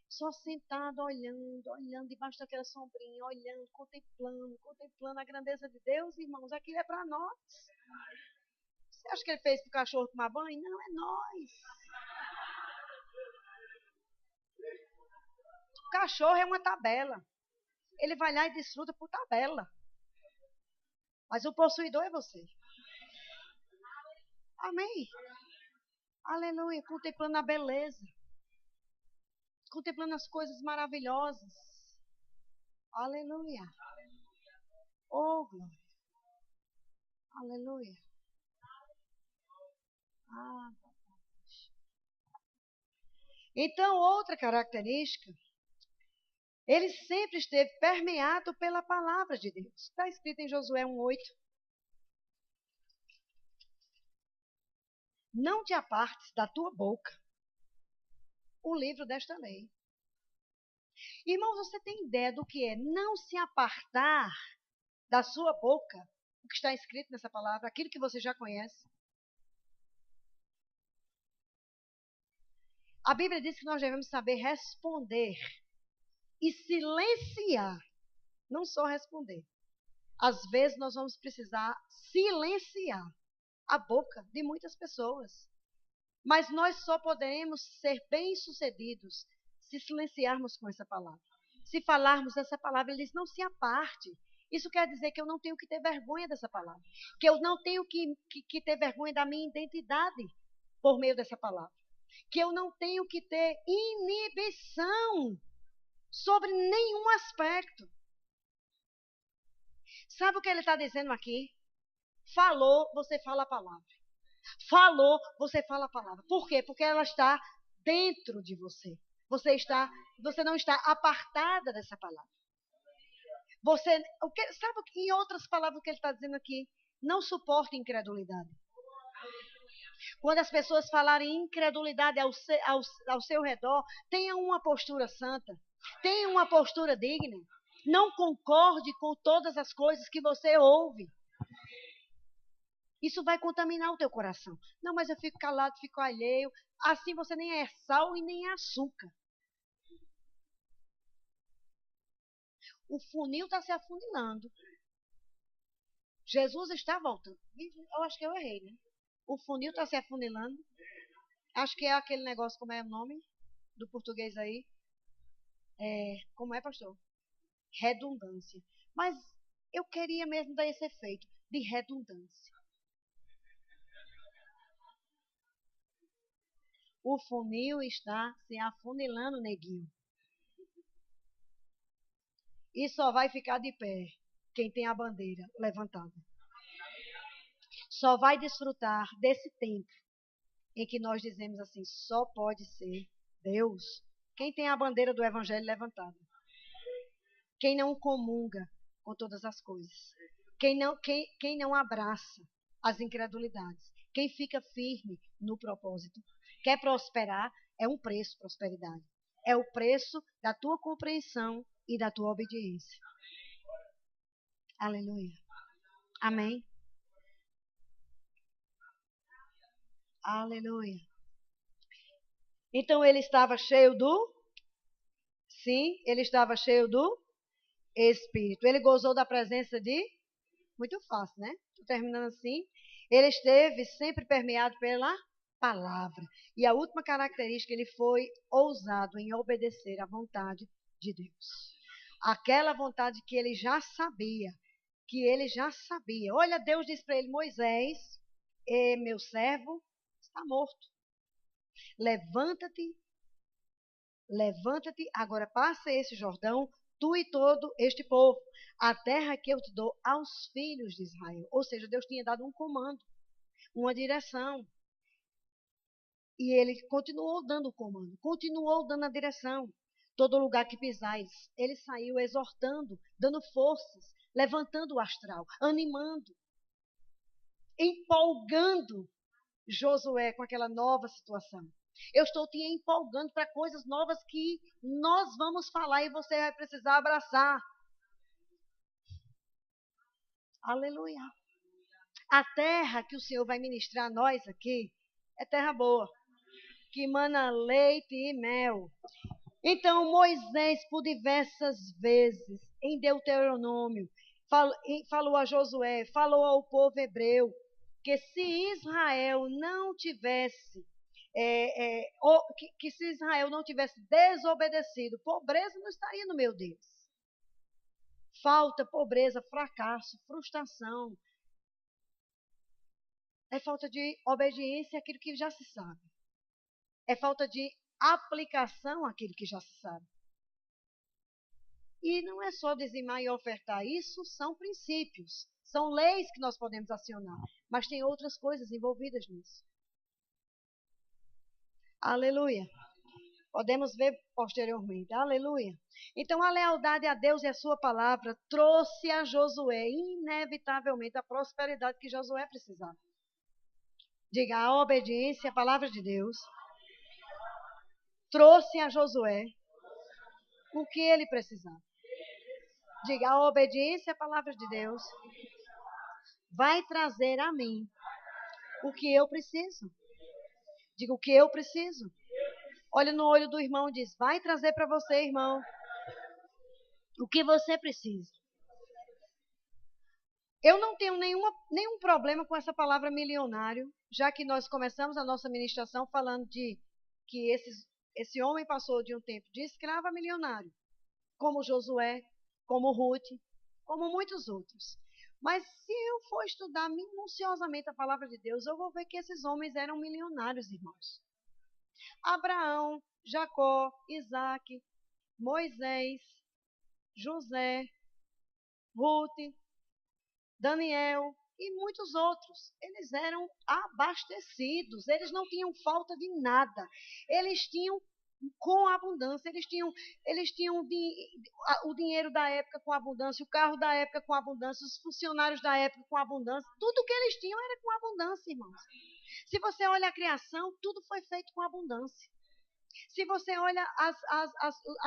Só sentada, olhando debaixo daquela sombrinha, olhando, contemplando a grandeza de Deus, irmãos, aquilo é para nós. Você acha que ele fez para o cachorro tomar banho? Não, é nós. O cachorro é uma tabela. Ele vai lá e desfruta por tabela. Mas o possuidor é você. Amém. Aleluia. Contemplando a beleza. Contemplando as coisas maravilhosas. Aleluia. Oh, glória. Aleluia. Então, outra característica, ele sempre esteve permeado pela palavra de Deus. Está escrito em Josué 1:8. Não te apartes da tua boca o livro desta lei. Irmãos, você tem ideia do que é não se apartar da sua boca o que está escrito nessa palavra, aquilo que você já conhece? A Bíblia diz que nós devemos saber responder e silenciar, não só responder. Às vezes nós vamos precisar silenciar a boca de muitas pessoas. Mas nós só poderemos ser bem-sucedidos se silenciarmos com essa palavra. Se falarmos essa palavra, ele diz, não se aparte. Isso quer dizer que eu não tenho que ter vergonha dessa palavra. Que eu não tenho que ter vergonha da minha identidade por meio dessa palavra. Que eu não tenho que ter inibição sobre nenhum aspecto. Sabe o que ele está dizendo aqui? Falou, você fala a palavra. Falou, você fala a palavra. Por quê? Porque ela está dentro de você. Você não está apartada dessa palavra. Sabe em outras palavras que ele está dizendo aqui? Não suporte incredulidade. Quando as pessoas falarem incredulidade ao seu redor, tenha uma postura santa, tenha uma postura digna. Não concorde com todas as coisas que você ouve. Isso vai contaminar o teu coração. Não, mas eu fico calado, fico alheio. Assim você nem é sal e nem é açúcar. O funil está se afunilando. Jesus está voltando. Eu acho que eu errei, né? O funil está se afunilando. Acho que é aquele negócio, como é o nome do português aí? Como é, pastor? Redundância. Mas eu queria mesmo dar esse efeito de redundância. O funil está se afunilando, neguinho. E só vai ficar de pé quem tem a bandeira levantada. Só vai desfrutar desse tempo em que nós dizemos assim, só pode ser Deus quem tem a bandeira do evangelho levantada. Quem não comunga com todas as coisas. Quem não abraça as incredulidades. Quem fica firme no propósito. Quer prosperar, é um preço, prosperidade. É o preço da tua compreensão e da tua obediência. Aleluia. Amém. Aleluia. Então ele estava cheio do? Sim, ele estava cheio do Espírito. Ele gozou da presença de? Muito fácil, né? Estou terminando assim. Ele esteve sempre permeado pela palavra. E a última característica, ele foi ousado em obedecer à vontade de Deus. Aquela vontade que ele já sabia. Olha, Deus disse para ele, Moisés, meu servo está morto. Levanta-te, agora passa esse Jordão, tu e todo este povo, a terra que eu te dou aos filhos de Israel. Ou seja, Deus tinha dado um comando, uma direção. E ele continuou dando o comando, continuou dando a direção. Todo lugar que pisais, ele saiu exortando, dando forças, levantando o astral, animando, empolgando Josué com aquela nova situação. Eu estou te empolgando para coisas novas que nós vamos falar e você vai precisar abraçar. Aleluia. A terra que o Senhor vai ministrar a nós aqui é terra boa, que mana leite e mel. Então Moisés, por diversas vezes, em Deuteronômio, falou a Josué, falou ao povo hebreu, que se Israel não tivesse, que se Israel não tivesse desobedecido, pobreza não estaria no meu Deus. Falta, pobreza, fracasso, frustração. É falta de obediência àquilo que já se sabe. É falta de aplicação àquilo que já se sabe. E não é só dizimar e ofertar. Isso são princípios. São leis que nós podemos acionar. Mas tem outras coisas envolvidas nisso. Aleluia. Podemos ver posteriormente. Aleluia. Então, a lealdade a Deus e a sua palavra trouxe a Josué, inevitavelmente, a prosperidade que Josué precisava. Diga, a obediência à palavra de Deus trouxe a Josué o que ele precisava. Diga, a obediência à palavra de Deus vai trazer a mim o que eu preciso. Diga, o que eu preciso. Olha no olho do irmão e diz, vai trazer para você, irmão, o que você precisa. Eu não tenho nenhum problema com essa palavra milionário, já que nós começamos a nossa ministração falando de que esse homem passou de um tempo de escravo a milionário, como Josué, como Ruth, como muitos outros. Mas se eu for estudar minuciosamente a palavra de Deus, eu vou ver que esses homens eram milionários, irmãos. Abraão, Jacó, Isaac, Moisés, José, Ruth, Daniel, e muitos outros. Eles eram abastecidos, eles não tinham falta de nada. Eles tinham com abundância, eles tinham o dinheiro da época com abundância, o carro da época com abundância, os funcionários da época com abundância. Tudo que eles tinham era com abundância, irmãos. Se você olha a criação, tudo foi feito com abundância. Se você olha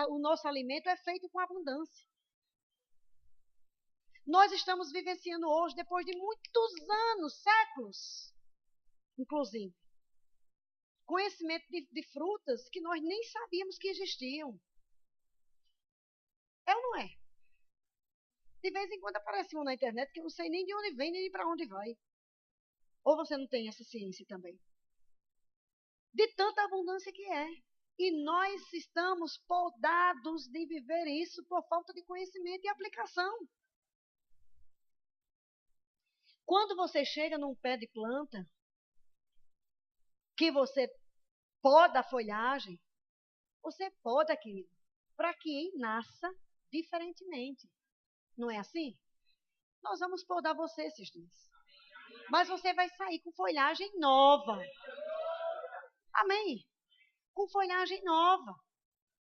o nosso alimento, é feito com abundância. Nós estamos vivenciando hoje, depois de muitos anos, séculos, inclusive, conhecimento de frutas que nós nem sabíamos que existiam. É ou não é? De vez em quando aparece um na internet que eu não sei nem de onde vem, nem para onde vai. Ou você não tem essa ciência também? De tanta abundância que é. E nós estamos podados de viver isso por falta de conhecimento e aplicação. Quando você chega num pé de planta, que você poda a folhagem, você poda aquilo, para que nasça diferentemente. Não é assim? Nós vamos podar você esses dias. Mas você vai sair com folhagem nova. Amém? Com folhagem nova.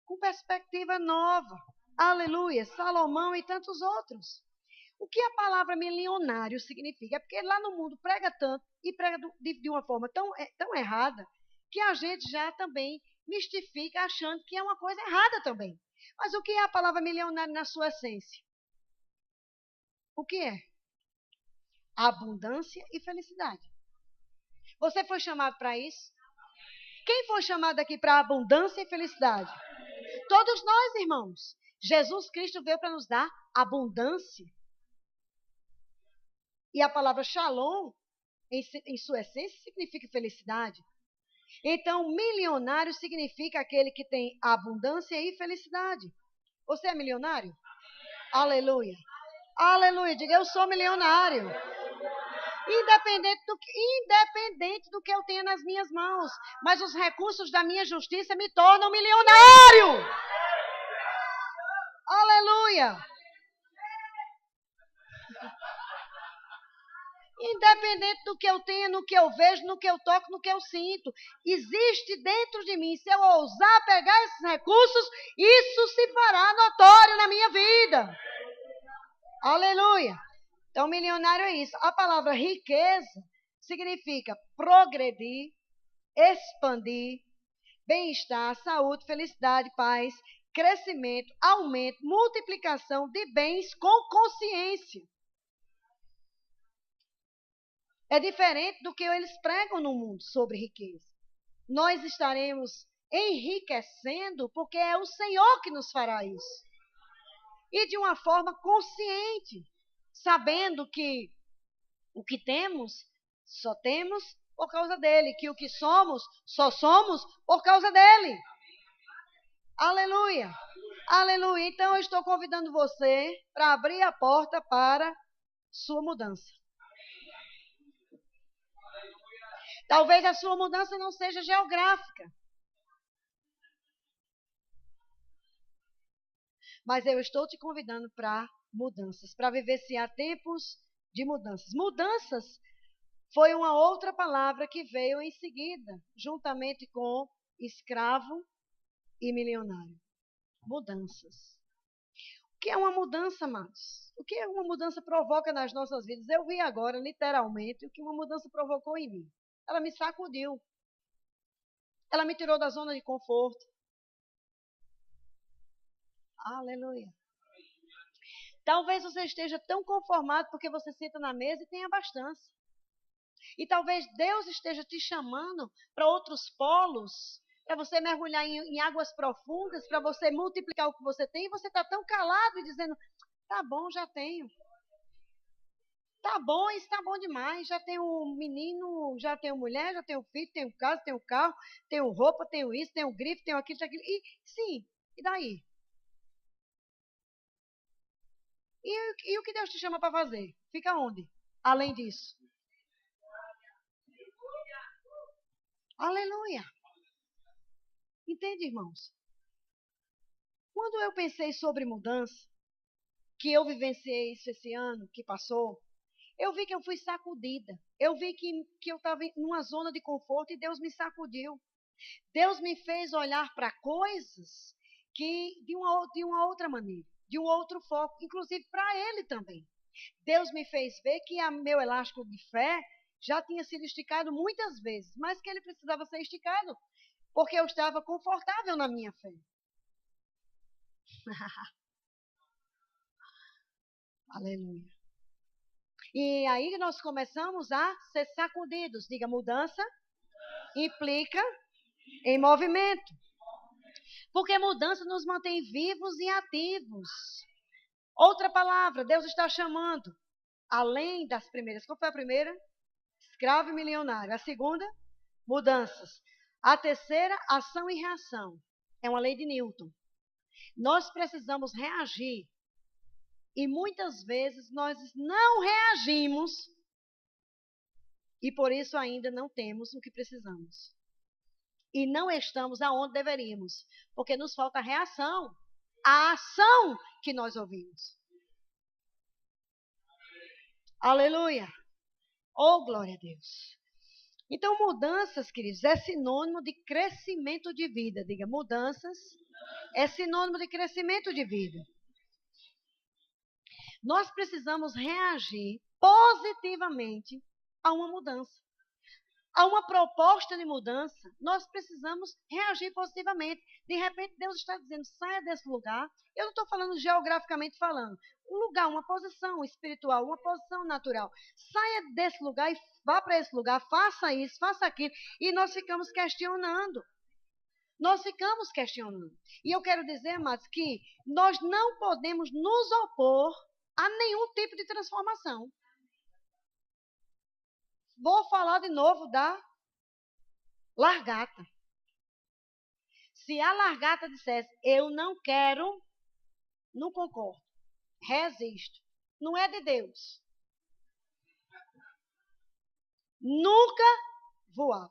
Com perspectiva nova. Aleluia. Salomão e tantos outros. O que a palavra milionário significa? É porque lá no mundo prega tanto e prega de uma forma tão errada que a gente já também mistifica achando que é uma coisa errada também. Mas o que é a palavra milionário na sua essência? O que é? Abundância e felicidade. Você foi chamado para isso? Quem foi chamado aqui para abundância e felicidade? Todos nós, irmãos. Jesus Cristo veio para nos dar abundância. E a palavra shalom, em sua essência, significa felicidade. Então, milionário significa aquele que tem abundância e felicidade. Você é milionário? Aleluia. Aleluia. Diga, eu sou milionário. Independente do que eu tenha nas minhas mãos. Mas os recursos da minha justiça me tornam milionário. Aleluia. Independente do que eu tenha, no que eu vejo, no que eu toco, no que eu sinto. Existe dentro de mim. Se eu ousar pegar esses recursos, isso se fará notório na minha vida. Aleluia. Então, milionário é isso. A palavra riqueza significa progredir, expandir, bem-estar, saúde, felicidade, paz, crescimento, aumento, multiplicação de bens com consciência. É diferente do que eles pregam no mundo sobre riqueza. Nós estaremos enriquecendo porque é o Senhor que nos fará isso. E de uma forma consciente, sabendo que o que temos, só temos por causa dele, que o que somos, só somos por causa dele. Aleluia. Aleluia. Então eu estou convidando você para abrir a porta para sua mudança. Talvez a sua mudança não seja geográfica. Mas eu estou te convidando para mudanças, para vivenciar tempos de mudanças. Mudanças foi uma outra palavra que veio em seguida, juntamente com escravo e milionário. Mudanças. O que é uma mudança, amados? O que uma mudança provoca nas nossas vidas? Eu vi agora, literalmente, o que uma mudança provocou em mim. Ela me sacudiu. Ela me tirou da zona de conforto. Aleluia. Talvez você esteja tão conformado porque você senta na mesa e tem abastança. E talvez Deus esteja te chamando para outros polos, para você mergulhar em águas profundas, para você multiplicar o que você tem, e você está tão calado e dizendo, tá bom, já tenho. Tá bom, isso tá bom demais. Já tenho um menino, já tenho mulher, já tenho filho, tenho casa, tenho carro, tenho roupa, tenho isso, tenho grife, tenho aquilo, tenho aquilo. E sim, e daí? E o que Deus te chama para fazer? Fica onde? Além disso. Aleluia. Entende, irmãos? Quando eu pensei sobre mudança, que eu vivenciei isso esse ano que passou, Eu vi que eu fui sacudida. Eu vi que eu estava numa zona de conforto e Deus me sacudiu. Deus me fez olhar para coisas que de uma outra maneira, de um outro foco, inclusive para Ele também. Deus me fez ver que meu elástico de fé já tinha sido esticado muitas vezes, mas que ele precisava ser esticado, porque eu estava confortável na minha fé. Aleluia. E aí nós começamos a ser sacudidos. Diga, mudança implica em movimento. Porque mudança nos mantém vivos e ativos. Outra palavra, Deus está chamando, além das primeiras. Qual foi a primeira? Escravo e milionário. A segunda, mudanças. A terceira, ação e reação. É uma lei de Newton. Nós precisamos reagir. E muitas vezes nós não reagimos. E por isso ainda não temos o que precisamos. E não estamos aonde deveríamos. Porque nos falta a reação. A ação que nós ouvimos. Aleluia. Oh, glória a Deus. Então, mudanças, queridos, é sinônimo de crescimento de vida. Diga, mudanças é sinônimo de crescimento de vida. Nós precisamos reagir positivamente a uma mudança. A uma proposta de mudança, nós precisamos reagir positivamente. De repente, Deus está dizendo, saia desse lugar. Eu não estou falando geograficamente falando. Um lugar, uma posição espiritual, uma posição natural. Saia desse lugar e vá para esse lugar, faça isso, faça aquilo. E nós ficamos questionando. Nós ficamos questionando. E eu quero dizer, amados, que nós não podemos nos opor a nenhum tipo de transformação. Vou falar de novo da largata. Se a largata dissesse, eu não quero, não concordo, resisto, não é de Deus. Nunca voava.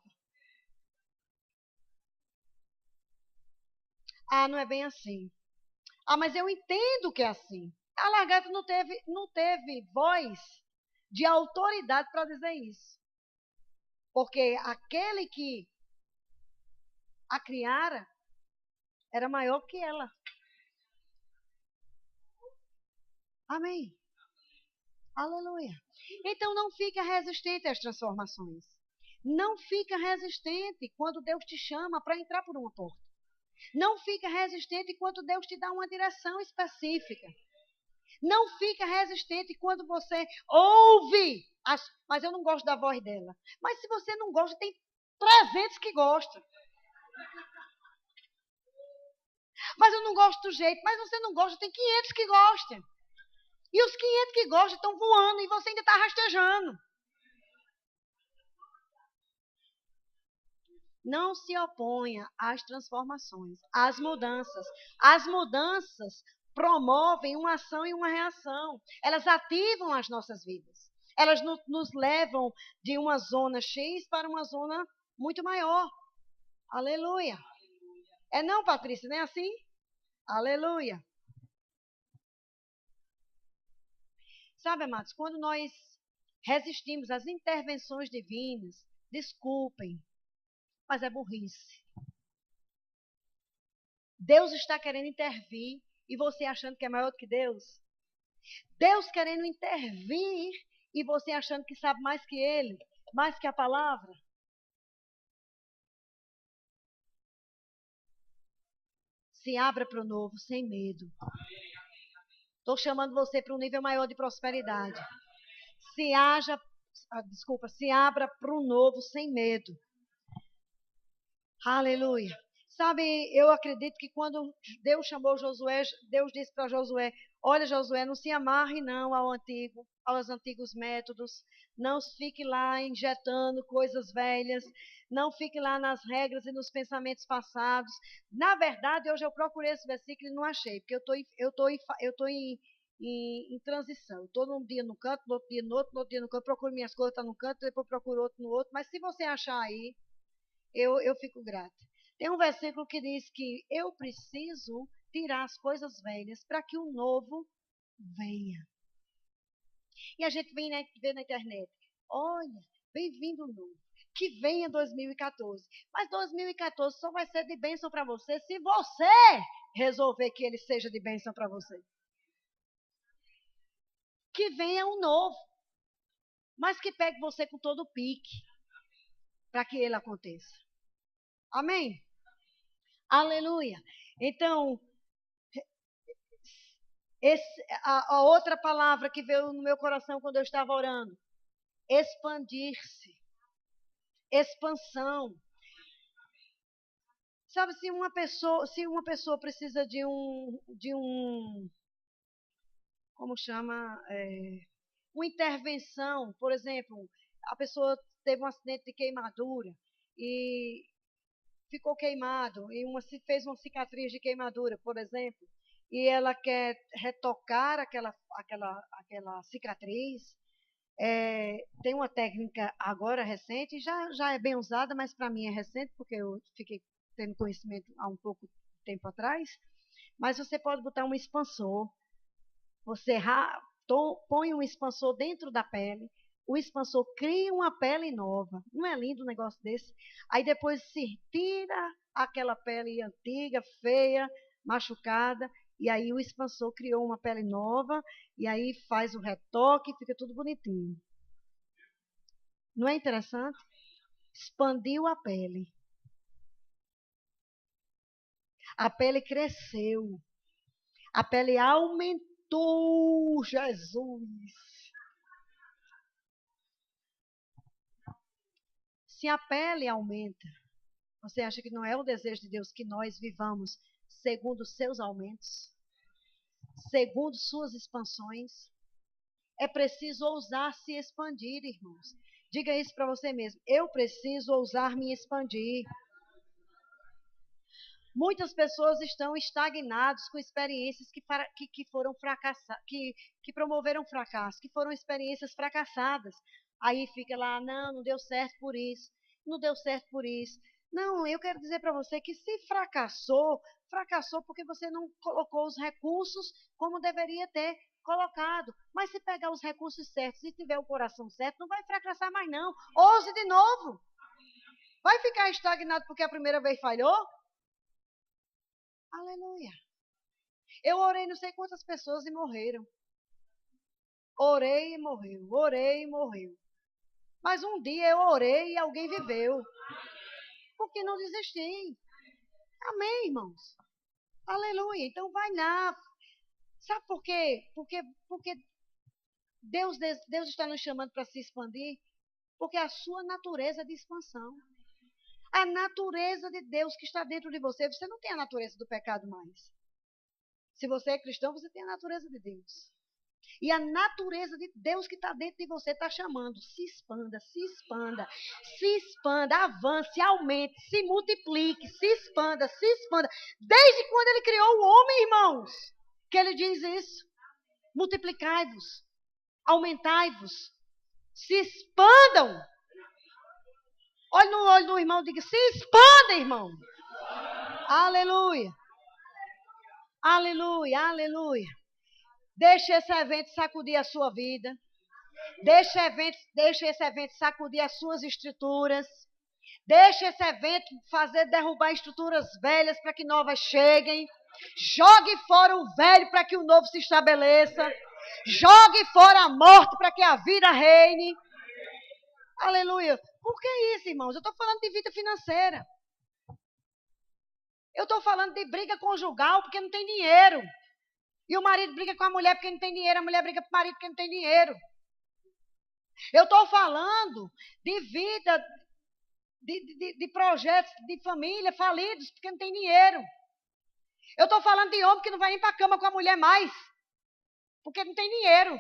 Ah, não é bem assim. Ah, mas eu entendo que é assim. A largata não teve voz de autoridade para dizer isso. Porque aquele que a criara era maior que ela. Amém. Aleluia. Então não fica resistente às transformações. Não fica resistente quando Deus te chama para entrar por uma porta. Não fica resistente quando Deus te dá uma direção específica. Não fica resistente quando você ouve. Mas eu não gosto da voz dela. Mas se você não gosta, tem 300 que gostam. Mas eu não gosto do jeito. Mas você não gosta, tem 500 que gostam. E os 500 que gostam estão voando e você ainda está rastejando. Não se oponha às transformações, às mudanças. As mudanças promovem uma ação e uma reação. Elas ativam as nossas vidas. Elas nos levam de uma zona X para uma zona muito maior. Aleluia. É não, Patrícia, não é assim? Aleluia. Sabe, amados, quando nós resistimos às intervenções divinas, desculpem, mas é burrice. Deus está querendo intervir e você achando que é maior do que Deus. Deus querendo intervir e você achando que sabe mais que Ele, mais que a palavra. Se abra para o novo sem medo. Estou chamando você para um nível maior de prosperidade. Se abra para o novo sem medo. Aleluia. Sabe, eu acredito que quando Deus chamou Josué, Deus disse para Josué, olha Josué, não se amarre não aos antigos métodos, não fique lá injetando coisas velhas, não fique lá nas regras e nos pensamentos passados. Na verdade, hoje eu procurei esse versículo e não achei, porque eu tô em transição. Estou num dia no canto, no outro dia no outro dia no canto, procuro minhas coisas, está no canto, depois procuro outro no outro, mas se você achar aí, eu fico grata. Tem um versículo que diz que eu preciso tirar as coisas velhas para que o novo venha. E a gente vê na internet, olha, bem-vindo novo. Que venha 2014. Mas 2014 só vai ser de bênção para você se você resolver que ele seja de bênção para você. Que venha um novo, mas que pegue você com todo o pique para que ele aconteça. Amém? Aleluia. Então, a outra palavra que veio no meu coração quando eu estava orando, expandir-se, expansão. Sabe, se uma pessoa precisa de um como chama, uma intervenção, por exemplo, a pessoa teve um acidente de queimadura e ficou queimado, e fez uma cicatriz de queimadura, por exemplo, e ela quer retocar aquela cicatriz. Tem uma técnica agora recente, já é bem usada, mas para mim é recente, porque eu fiquei tendo conhecimento há um pouco tempo atrás, mas você pode botar um expansor, você põe um expansor dentro da pele, o expansor cria uma pele nova. Não é lindo um negócio desse? Aí depois se tira aquela pele antiga, feia, machucada, e aí o expansor criou uma pele nova, e aí faz o retoque e fica tudo bonitinho. Não é interessante? Expandiu a pele. A pele cresceu. A pele aumentou, Jesus. Se a pele aumenta, você acha que não é o desejo de Deus que nós vivamos segundo os seus aumentos? Segundo suas expansões? É preciso ousar se expandir, irmãos. Diga isso para você mesmo. Eu preciso ousar me expandir. Muitas pessoas estão estagnadas com experiências que foram fracassadas, que promoveram fracasso, que foram experiências fracassadas. Aí fica lá, não deu certo por isso, não deu certo por isso. Não, eu quero dizer para você que se fracassou porque você não colocou os recursos como deveria ter colocado. Mas se pegar os recursos certos e tiver o coração certo, não vai fracassar mais não. Ouse de novo. Vai ficar estagnado porque a primeira vez falhou? Aleluia. Eu orei não sei quantas pessoas e morreram. Orei e morreu. Orei e morreu. Mas um dia eu orei e alguém viveu. Porque não desisti. Amém, irmãos? Aleluia. Então vai lá. Sabe por quê? Porque Deus está nos chamando para se expandir. Porque a sua natureza é de expansão. A natureza de Deus que está dentro de você. Você não tem a natureza do pecado mais. Se você é cristão, você tem a natureza de Deus. E a natureza de Deus que está dentro de você está chamando. Se expanda, se expanda, se expanda, avance, aumente, se multiplique, se expanda, se expanda. Desde quando ele criou o homem, irmãos, que ele diz isso. Multiplicai-vos, aumentai-vos, se expandam. Olhe no olho do irmão e diga, se expanda, irmão. Aleluia. Aleluia, aleluia. Deixe esse evento sacudir a sua vida. Deixe esse evento sacudir as suas estruturas. Deixe esse evento derrubar estruturas velhas para que novas cheguem. Jogue fora o velho para que o novo se estabeleça. Jogue fora a morte para que a vida reine. Aleluia. Por que isso, irmãos? Eu estou falando de vida financeira. Eu estou falando de briga conjugal porque não tem dinheiro. E o marido briga com a mulher porque não tem dinheiro. A mulher briga com o marido porque não tem dinheiro. Eu estou falando de vida, de projetos de família falidos porque não tem dinheiro. Eu estou falando de homem que não vai nem para a cama com a mulher mais porque não tem dinheiro.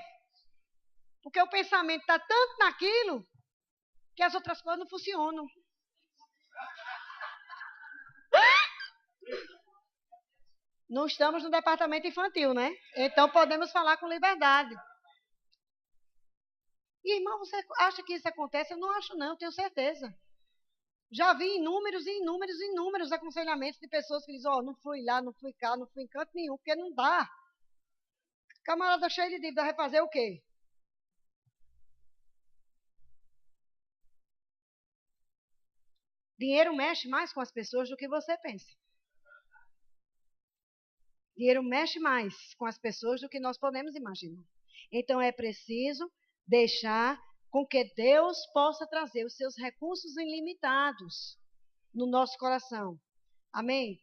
Porque o pensamento está tanto naquilo que as outras coisas não funcionam. Não estamos no departamento infantil, né? Então podemos falar com liberdade. E, irmão, você acha que isso acontece? Eu não acho, não, eu tenho certeza. Já vi inúmeros aconselhamentos de pessoas que dizem, não fui lá, não fui cá, não fui em canto nenhum, porque não dá. Camarada cheio de dívida vai fazer o quê? Dinheiro mexe mais com as pessoas do que você pensa. Dinheiro mexe mais com as pessoas do que nós podemos imaginar. Então é preciso deixar com que Deus possa trazer os seus recursos ilimitados no nosso coração. Amém?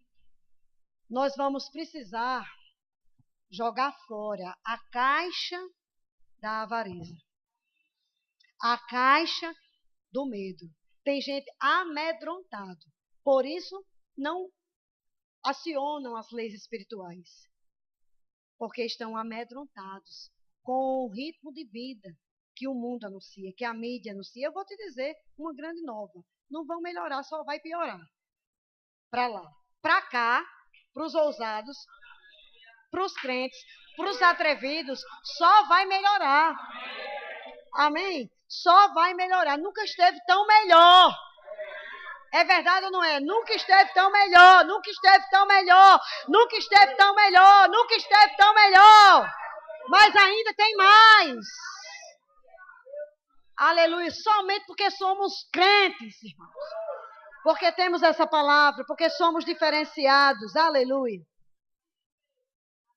Nós vamos precisar jogar fora a caixa da avareza, a caixa do medo. Tem gente amedrontada, por isso não acionam as leis espirituais, porque estão amedrontados com o ritmo de vida que o mundo anuncia, que a mídia anuncia. Eu vou te dizer uma grande nova: não vão melhorar, só vai piorar. Para lá, para cá, para os ousados, para os crentes, para os atrevidos, só vai melhorar. Amém? Só vai melhorar. Nunca esteve tão melhor. É verdade ou não é? Nunca esteve tão melhor, nunca esteve tão melhor, nunca esteve tão melhor, nunca esteve tão melhor. Mas ainda tem mais. Aleluia. Somente porque somos crentes, irmãos. Porque temos essa palavra, porque somos diferenciados. Aleluia.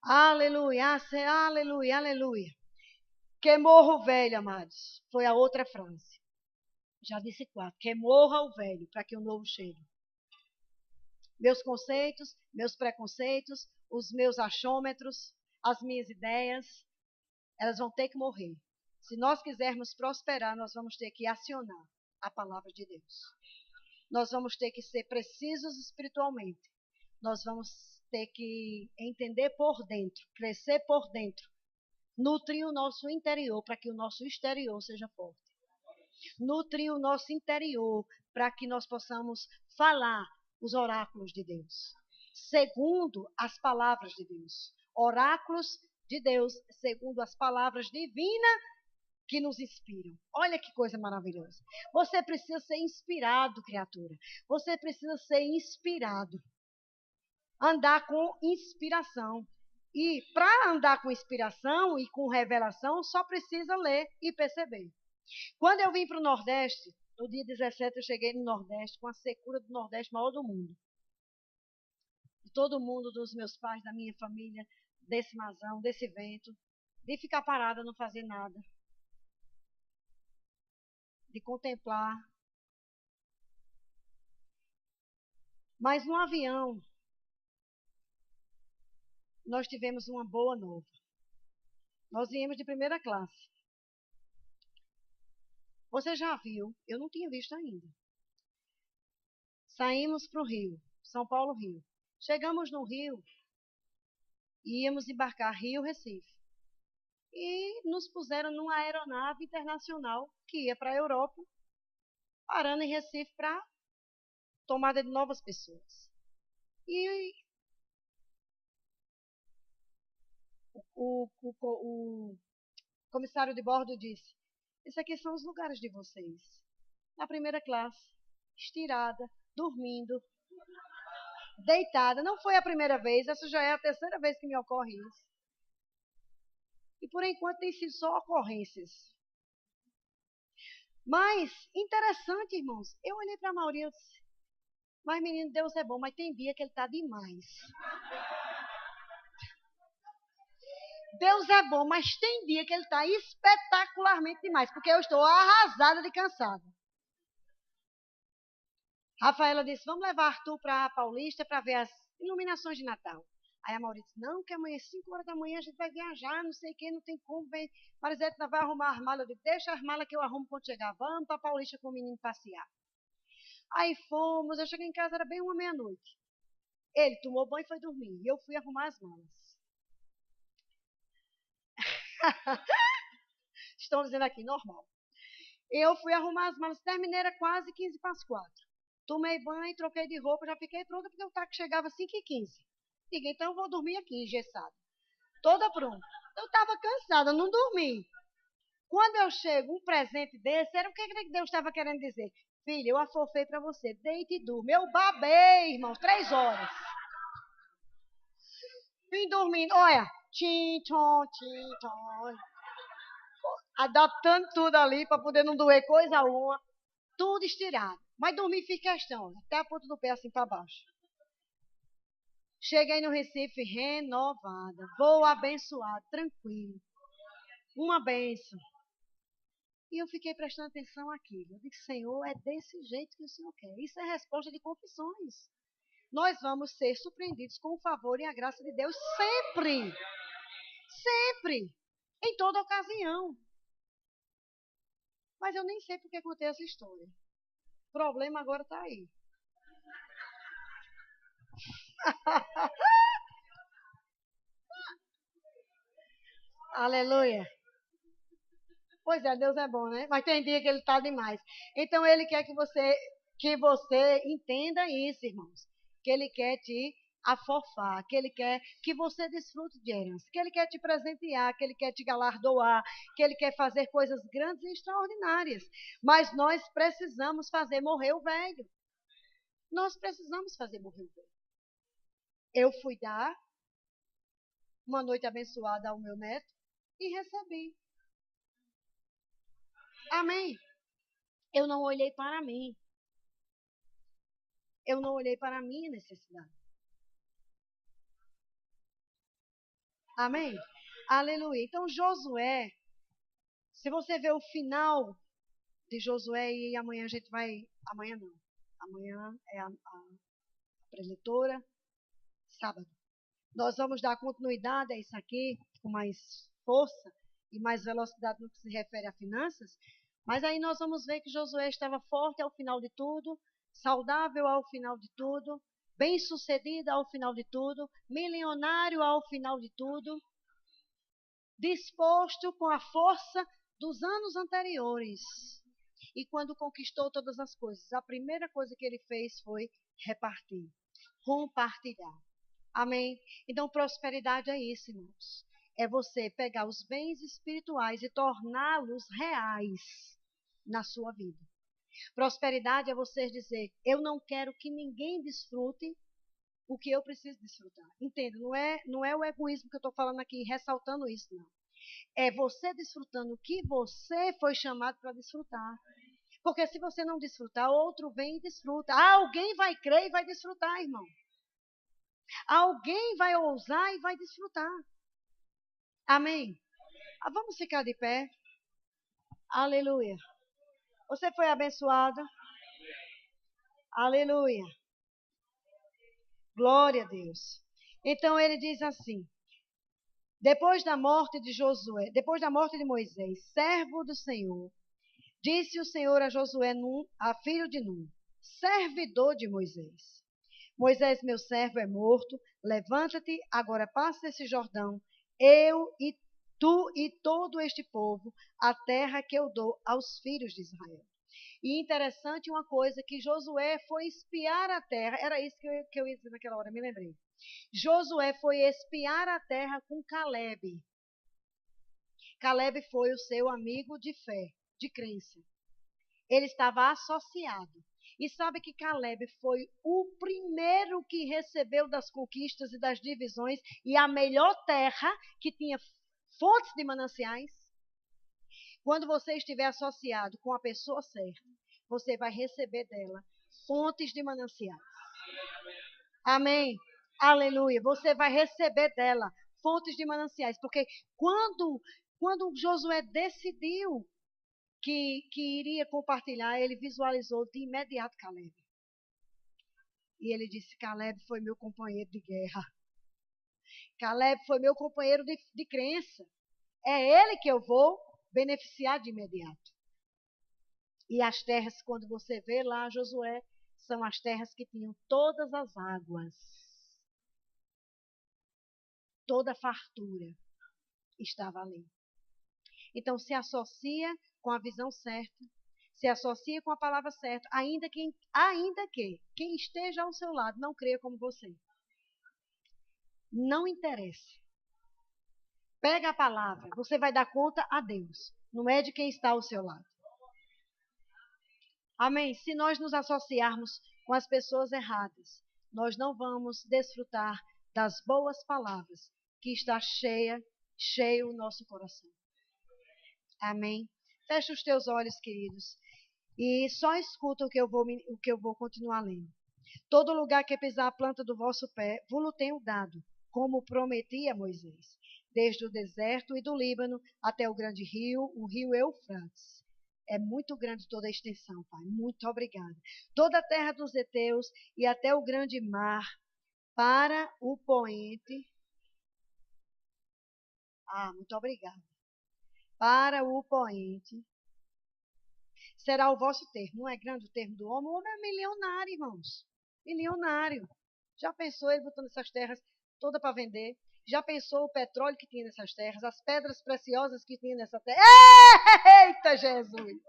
Aleluia, aleluia, aleluia. Que morra o velho, amados. Foi a outra frase. Já disse 4. Que morra o velho, para que o novo chegue. Meus conceitos, meus preconceitos, os meus achômetros, as minhas ideias, elas vão ter que morrer. Se nós quisermos prosperar, nós vamos ter que acionar a palavra de Deus. Nós vamos ter que ser precisos espiritualmente. Nós vamos ter que entender por dentro, crescer por dentro, nutrir o nosso interior para que o nosso exterior seja forte. Nutrir o nosso interior para que nós possamos falar os oráculos de Deus, segundo as palavras de Deus. Oráculos de Deus, segundo as palavras divinas que nos inspiram. Olha que coisa maravilhosa. Você precisa ser inspirado, criatura. Você precisa ser inspirado. Andar com inspiração. E para andar com inspiração e com revelação, só precisa ler e perceber. Quando eu vim para o Nordeste, no dia 17 eu cheguei no Nordeste, com a secura do Nordeste maior do mundo. De todo mundo, dos meus pais, da minha família, desse mazão, desse vento, de ficar parada, não fazer nada. De contemplar. Mas no avião, nós tivemos uma boa nova. Nós viemos de primeira classe. Você já viu? Eu não tinha visto ainda. Saímos para o Rio, São Paulo, Rio. Chegamos no Rio, íamos embarcar Rio-Recife. E nos puseram numa aeronave internacional que ia para a Europa, parando em Recife para tomada de novas pessoas. E o comissário de bordo disse: esses aqui são os lugares de vocês. Na primeira classe, estirada, dormindo, deitada. Não foi a primeira vez, essa já é a terceira vez que me ocorre isso. E por enquanto tem sido só ocorrências. Mas, interessante, irmãos, eu olhei para a Mauri e disse: mas menino, Deus é bom, mas tem dia que ele está demais. Deus é bom, mas tem dia que ele está espetacularmente demais, porque eu estou arrasada de cansada. Rafaela disse: vamos levar Arthur para a Paulista para ver as iluminações de Natal. Aí a Maurícia disse: não, que amanhã, 5 horas da manhã, a gente vai viajar, não sei o que, não tem como. Marisete vai arrumar as malas. Eu disse: deixa as malas que eu arrumo quando chegar. Vamos para a Paulista com o menino passear. Aí fomos, eu cheguei em casa, era bem 1h30. Ele tomou banho e foi dormir. E eu fui arrumar as malas. Estão dizendo aqui, normal. Eu fui arrumar as malas, terminei, era quase 15:15. Tomei banho, troquei de roupa, já fiquei pronta, porque o táxi chegava 5h15. Digo, então eu vou dormir aqui, engessada. Toda pronta. Eu estava cansada, não dormi. Quando eu chego, um presente desse, era o que Deus estava querendo dizer? Filha, eu afofei para você, deite e durma. Eu babei, irmão, 3 horas. Vim dormindo, olha, tim-tom, adaptando tudo ali para poder não doer coisa uma, tudo estirado. Mas dormi fiz questão, até a ponta do pé assim para baixo. Cheguei no Recife renovada, vou abençoada, tranquilo. Uma benção. E eu fiquei prestando atenção àquilo. Eu disse, Senhor, é desse jeito que o Senhor quer. Isso é resposta de confissões. Nós vamos ser surpreendidos com o favor e a graça de Deus sempre. Sempre. Em toda ocasião. Mas eu nem sei porque contei essa história. O problema agora está aí. Aleluia. Pois é, Deus é bom, né? Mas tem dia que ele está demais. Então ele quer que você entenda isso, irmãos. Que ele quer te afofar, que ele quer que você desfrute de herança, que ele quer te presentear, que ele quer te galardoar, que ele quer fazer coisas grandes e extraordinárias. Mas nós precisamos fazer morrer o velho. Nós precisamos fazer morrer o velho. Eu fui dar uma noite abençoada ao meu neto e recebi. Amém. Eu não olhei para mim. Eu não olhei para a minha necessidade. Amém? Aleluia. Então, Josué, se você ver o final de Josué, e amanhã a gente vai. Amanhã não. Amanhã é a preletora, sábado. Nós vamos dar continuidade a isso aqui, com mais força e mais velocidade no que se refere a finanças. Mas aí nós vamos ver que Josué estava forte ao final de tudo, saudável ao final de tudo, bem-sucedido ao final de tudo, milionário ao final de tudo, disposto com a força dos anos anteriores. E quando conquistou todas as coisas, a primeira coisa que ele fez foi repartir, compartilhar. Amém? Então, prosperidade é isso, irmãos. É você pegar os bens espirituais e torná-los reais na sua vida. Prosperidade é você dizer, eu não quero que ninguém desfrute o que eu preciso desfrutar. Entenda, não é o egoísmo que eu estou falando aqui, ressaltando isso, não. É você desfrutando o que você foi chamado para desfrutar. Porque se você não desfrutar, outro vem e desfruta. Alguém vai crer e vai desfrutar, irmão. Alguém vai ousar e vai desfrutar. Amém? Vamos ficar de pé. Aleluia. Você foi abençoada. Aleluia. Glória a Deus. Então ele diz assim: depois da morte de Josué, depois da morte de Moisés, servo do Senhor, disse o Senhor a Josué, a filho de Nun, servidor de Moisés: Moisés, meu servo, é morto. Levanta-te, agora passa esse Jordão, eu e tu e todo este povo, a terra que eu dou aos filhos de Israel. E interessante uma coisa, que Josué foi espiar a terra. Era isso que eu ia dizer naquela hora, me lembrei. Josué foi espiar a terra com Caleb. Caleb foi o seu amigo de fé, de crença. Ele estava associado. E sabe que Caleb foi o primeiro que recebeu das conquistas e das divisões e a melhor terra que tinha fontes de mananciais? Quando você estiver associado com a pessoa certa, você vai receber dela fontes de mananciais. Amém? Aleluia. Você vai receber dela fontes de mananciais. Porque quando Josué decidiu que iria compartilhar, ele visualizou de imediato Caleb. E ele disse, Caleb foi meu companheiro de guerra. Caleb foi meu companheiro de crença. É ele que eu vou beneficiar de imediato. E as terras, quando você vê lá, Josué, são as terras que tinham todas as águas. Toda a fartura estava ali. Então, se associa com a visão certa, se associa com a palavra certa, ainda que quem esteja ao seu lado não creia como você. Não interessa. Pega a palavra, você vai dar conta a Deus, não é de quem está ao seu lado. Amém? Se nós nos associarmos com as pessoas erradas, nós não vamos desfrutar das boas palavras que está cheio o nosso coração. Amém? Fecha os teus olhos, queridos. E só escuta o que eu vou continuar lendo. Todo lugar que pisar a planta do vosso pé, vos tenho dado, como prometi a Moisés, desde o deserto e do Líbano até o grande rio, o rio Eufrates. É muito grande toda a extensão, Pai. Muito obrigada. Toda a terra dos heteus e até o grande mar, para o poente. Muito obrigada. Para o poente será o vosso termo. Não é grande o termo do homem? O homem é milionário, irmãos. Milionário. Já pensou ele botando essas terras todas para vender? Já pensou o petróleo que tinha nessas terras, as pedras preciosas que tinha nessa terra? Eita, Jesus!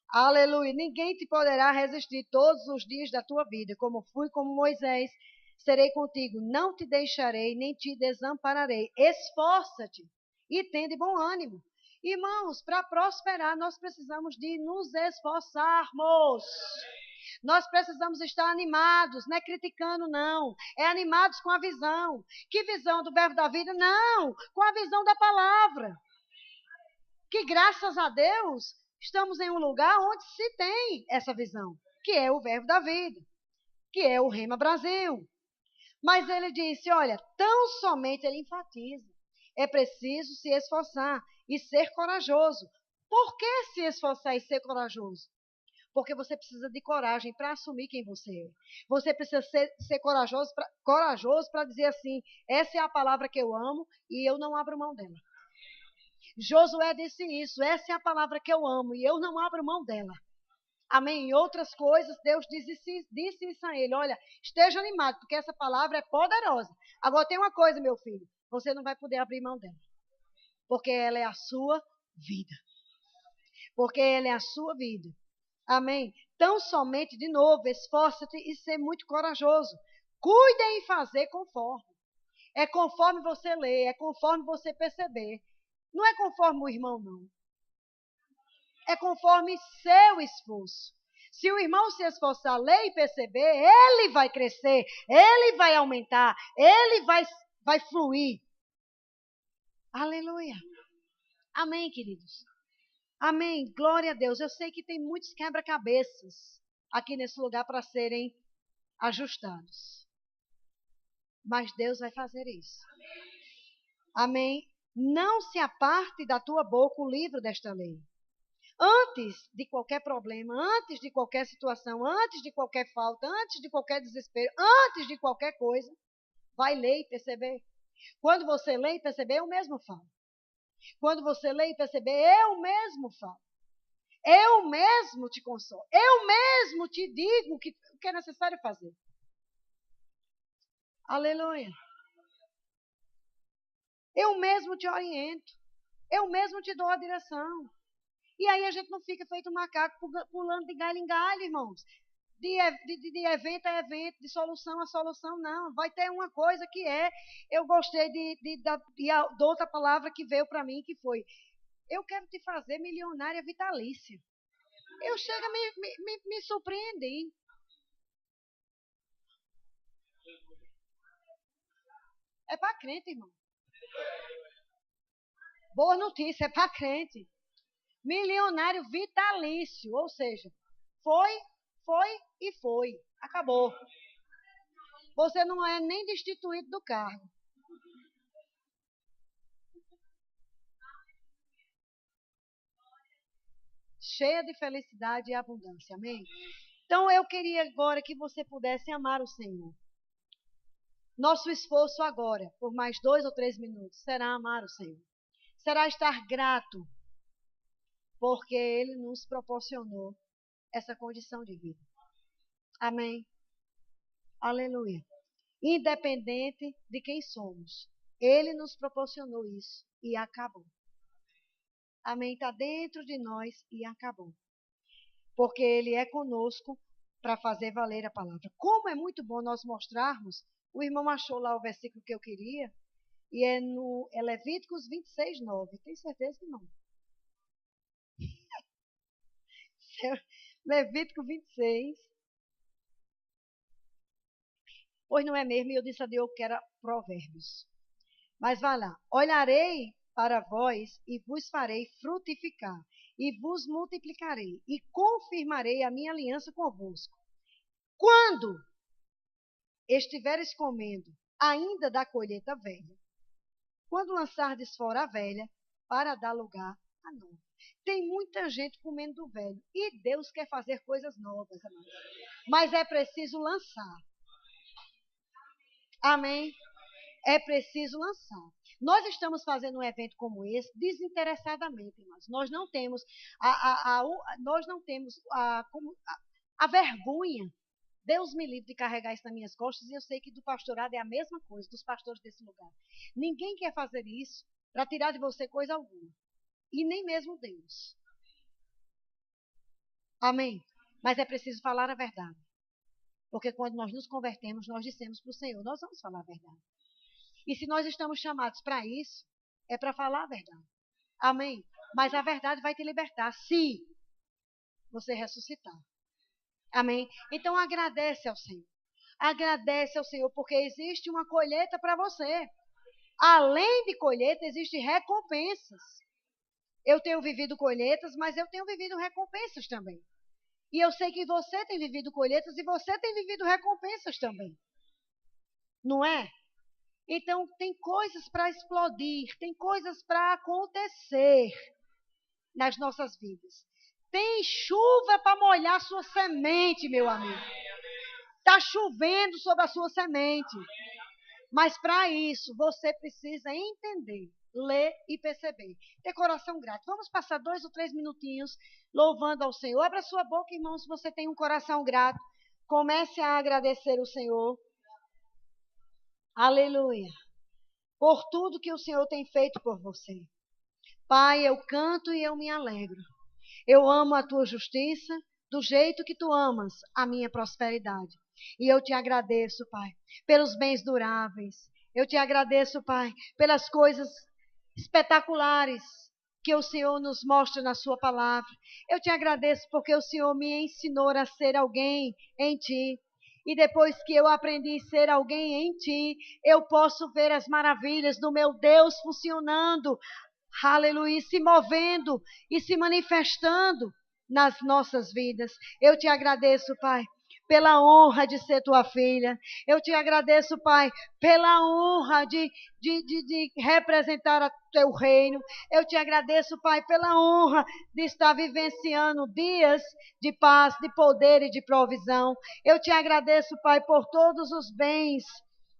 Aleluia! Ninguém te poderá resistir todos os dias da tua vida, como fui como Moisés. Serei contigo, não te deixarei, nem te desampararei. Esforça-te e tende bom ânimo. Irmãos, para prosperar, nós precisamos de nos esforçarmos. Nós precisamos estar animados, não é criticando, não. É animados com a visão. Que visão do verbo da vida? Não, com a visão da palavra. Que graças a Deus, estamos em um lugar onde se tem essa visão, que é o verbo da vida, que é o Rema Brasil. Mas ele disse, olha, tão somente ele enfatiza. É preciso se esforçar e ser corajoso. Por que se esforçar e ser corajoso? Porque você precisa de coragem para assumir quem você é. Você precisa ser corajoso para dizer assim, essa é a palavra que eu amo e eu não abro mão dela. Josué disse isso, essa é a palavra que eu amo e eu não abro mão dela. Amém? Em outras coisas, Deus disse isso a ele, olha, esteja animado, porque essa palavra é poderosa. Agora tem uma coisa, meu filho, você não vai poder abrir mão dela, porque ela é a sua vida. Porque ela é a sua vida. Amém? Tão somente, de novo, esforça-te e ser muito corajoso. Cuide em fazer conforme. É conforme você lê, é conforme você perceber. Não é conforme o irmão, não. É conforme seu esforço. Se o irmão se esforçar, ler e perceber, ele vai crescer, ele vai aumentar, ele vai fluir. Aleluia. Amém, queridos. Amém. Glória a Deus. Eu sei que tem muitos quebra-cabeças aqui nesse lugar para serem ajustados. Mas Deus vai fazer isso. Amém. Não se aparte da tua boca o livro desta lei. Antes de qualquer problema, antes de qualquer situação, antes de qualquer falta, antes de qualquer desespero, antes de qualquer coisa, vai ler e perceber. Quando você lê e perceber, eu mesmo falo. Quando você lê e perceber, eu mesmo falo. Eu mesmo te consolo. Eu mesmo te digo o que é necessário fazer. Aleluia. Eu mesmo te oriento. Eu mesmo te dou a direção. E aí a gente não fica feito um macaco pulando de galho em galho, irmãos. De evento a evento, de solução a solução, não. Vai ter uma coisa que é, eu gostei de outra palavra que veio para mim, que foi, eu quero te fazer milionária vitalícia. Eu chego, me surpreendi. É para crente, irmão. Boa notícia, é para crente. Milionário vitalício, ou seja, foi e foi. Acabou. Você não é nem destituído do cargo. Cheia de felicidade e abundância. Amém? Então eu queria agora que você pudesse amar o Senhor. Nosso esforço agora, por mais 2 ou 3 minutos, será amar o Senhor. Será estar grato, porque Ele nos proporcionou essa condição de vida. Amém? Aleluia. Independente de quem somos, Ele nos proporcionou isso e acabou. Amém? Está dentro de nós e acabou. Porque Ele é conosco para fazer valer a palavra. Como é muito bom nós mostrarmos, o irmão achou lá o versículo que eu queria, e é Levíticos 26, 9. Tem certeza que não? Levítico 26. Pois não é mesmo, e eu disse a Deus que era Provérbios. Mas vai lá. Olharei para vós e vos farei frutificar, e vos multiplicarei, e confirmarei a minha aliança convosco. Quando estiveres comendo ainda da colheita velha, quando lançardes fora a velha, para dar lugar à nova. Tem muita gente comendo do velho, e Deus quer fazer coisas novas, amados. Mas é preciso lançar. Amém? É preciso lançar. Nós estamos fazendo um evento como esse desinteressadamente, irmãos. Nós não temos a vergonha. Deus me livre de carregar isso nas minhas costas, e eu sei que do pastorado é a mesma coisa, dos pastores desse lugar. Ninguém quer fazer isso para tirar de você coisa alguma. E nem mesmo Deus. Amém? Mas é preciso falar a verdade. Porque quando nós nos convertemos, nós dissemos para o Senhor, nós vamos falar a verdade. E se nós estamos chamados para isso, é para falar a verdade. Amém? Mas a verdade vai te libertar se você ressuscitar. Amém? Então agradece ao Senhor. Agradece ao Senhor, porque existe uma colheita para você. Além de colheita, existem recompensas. Eu tenho vivido colheitas, mas eu tenho vivido recompensas também. E eu sei que você tem vivido colheitas e você tem vivido recompensas também. Não é? Então, tem coisas para explodir, tem coisas para acontecer nas nossas vidas. Tem chuva para molhar a sua semente, meu amigo. Está chovendo sobre a sua semente. Mas para isso, você precisa entender, ler e perceber. Ter coração grato. Vamos passar 2 ou 3 minutinhos louvando ao Senhor. Abra sua boca, irmão, se você tem um coração grato. Comece a agradecer o Senhor. Aleluia. Por tudo que o Senhor tem feito por você. Pai, eu canto e eu me alegro. Eu amo a tua justiça do jeito que tu amas a minha prosperidade. E eu te agradeço, Pai, pelos bens duráveis. Eu te agradeço, Pai, pelas coisas espetaculares que o Senhor nos mostra na sua palavra. Eu te agradeço porque o Senhor me ensinou a ser alguém em ti. E depois que eu aprendi a ser alguém em ti, eu posso ver as maravilhas do meu Deus funcionando. Aleluia, se movendo e se manifestando nas nossas vidas. Eu te agradeço, Pai, pela honra de ser tua filha. Eu te agradeço, Pai, pela honra de representar o teu reino. Eu te agradeço, Pai, pela honra de estar vivenciando dias de paz, de poder e de provisão. Eu te agradeço, Pai, por todos os bens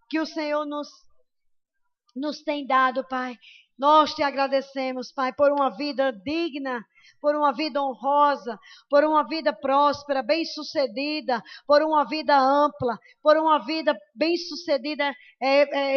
que o Senhor nos tem dado, Pai. Nós te agradecemos, Pai, por uma vida digna, por uma vida honrosa, por uma vida próspera, bem-sucedida, por uma vida ampla, por uma vida bem-sucedida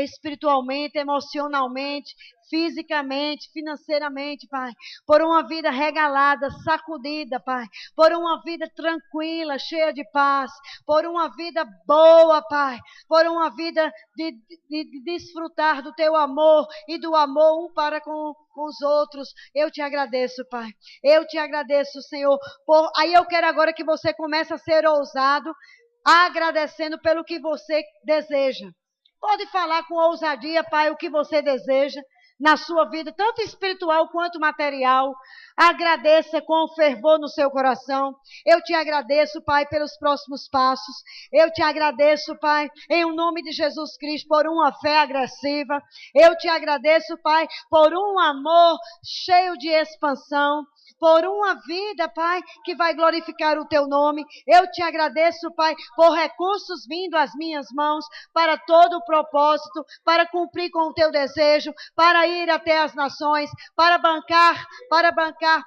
espiritualmente, emocionalmente, fisicamente, financeiramente, Pai, por uma vida regalada, sacudida, Pai, por uma vida tranquila, cheia de paz, por uma vida boa, Pai, por uma vida de desfrutar do teu amor e do amor um para com os outros. Eu te agradeço, Pai. Eu te agradeço, Senhor. Aí eu quero agora que você comece a ser ousado, agradecendo pelo que você deseja. Pode falar com ousadia, Pai, o que você deseja na sua vida, tanto espiritual quanto material. Agradeça com fervor no seu coração. Eu te agradeço, Pai, pelos próximos passos. Eu te agradeço, Pai, em o nome de Jesus Cristo, por uma fé agressiva. Eu te agradeço, Pai, por um amor cheio de expansão, por uma vida, Pai, que vai glorificar o teu nome. Eu te agradeço, Pai, por recursos vindo às minhas mãos para todo o propósito, para cumprir com o teu desejo, para ir até as nações, para bancar,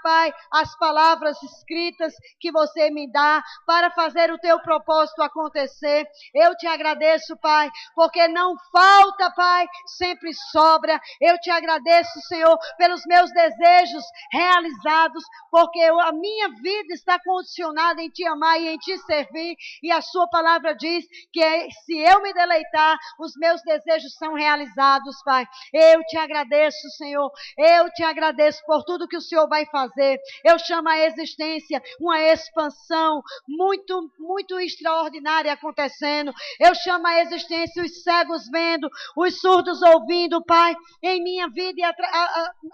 Pai, as palavras escritas que você me dá, para fazer o teu propósito acontecer. Eu te agradeço, Pai, porque não falta, Pai, sempre sobra. Eu te agradeço, Senhor, pelos meus desejos realizados. realizados, porque a minha vida está condicionada em Te amar e em Te servir, e a Sua palavra diz que se eu me deleitar, os meus desejos são realizados, Pai. Eu Te agradeço, Senhor, eu Te agradeço por tudo que o Senhor vai fazer. Eu chamo a existência uma expansão muito, muito extraordinária acontecendo. Eu chamo a existência os cegos vendo, os surdos ouvindo, Pai, em minha vida e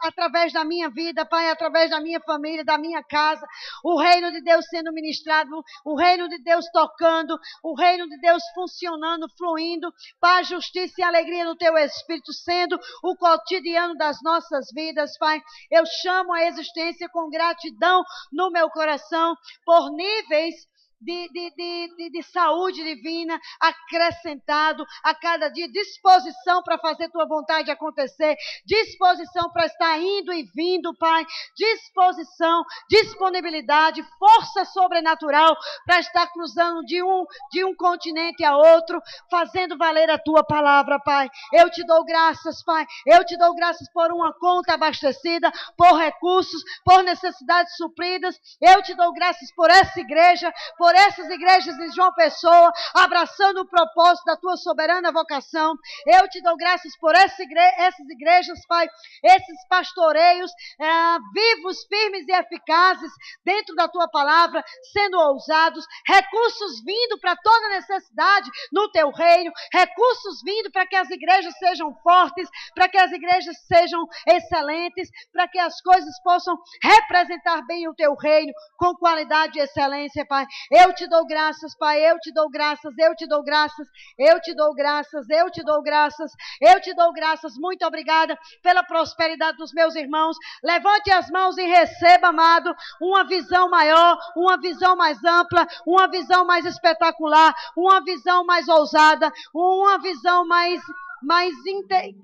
através da minha vida, Pai, através da minha família, da minha casa, o reino de Deus sendo ministrado, o reino de Deus tocando, o reino de Deus funcionando, fluindo, paz, justiça e alegria no Teu Espírito sendo o cotidiano das nossas vidas, Pai. Eu chamo a existência com gratidão no meu coração por níveis de saúde divina acrescentado a cada dia, disposição para fazer Tua vontade acontecer, disposição para estar indo e vindo, Pai, disposição, disponibilidade, força sobrenatural para estar cruzando de um continente a outro, fazendo valer a Tua palavra, Pai. Eu Te dou graças, Pai, eu Te dou graças por uma conta abastecida, por recursos, por necessidades supridas. Eu Te dou graças por essa igreja, por essas igrejas de João Pessoa, abraçando o propósito da Tua soberana vocação. Eu Te dou graças por essas igrejas, Pai, esses pastoreios vivos, firmes e eficazes dentro da Tua palavra, sendo ousados, recursos vindo para toda necessidade no Teu reino, recursos vindo para que as igrejas sejam fortes, para que as igrejas sejam excelentes, para que as coisas possam representar bem o Teu reino com qualidade e excelência, Pai. Eu Te dou graças, Pai, eu Te dou graças, eu Te dou graças, eu Te dou graças, eu Te dou graças, eu Te dou graças. Muito obrigada pela prosperidade dos meus irmãos. Levante as mãos e receba, amado, uma visão maior, uma visão mais ampla, uma visão mais espetacular, uma visão mais ousada, uma visão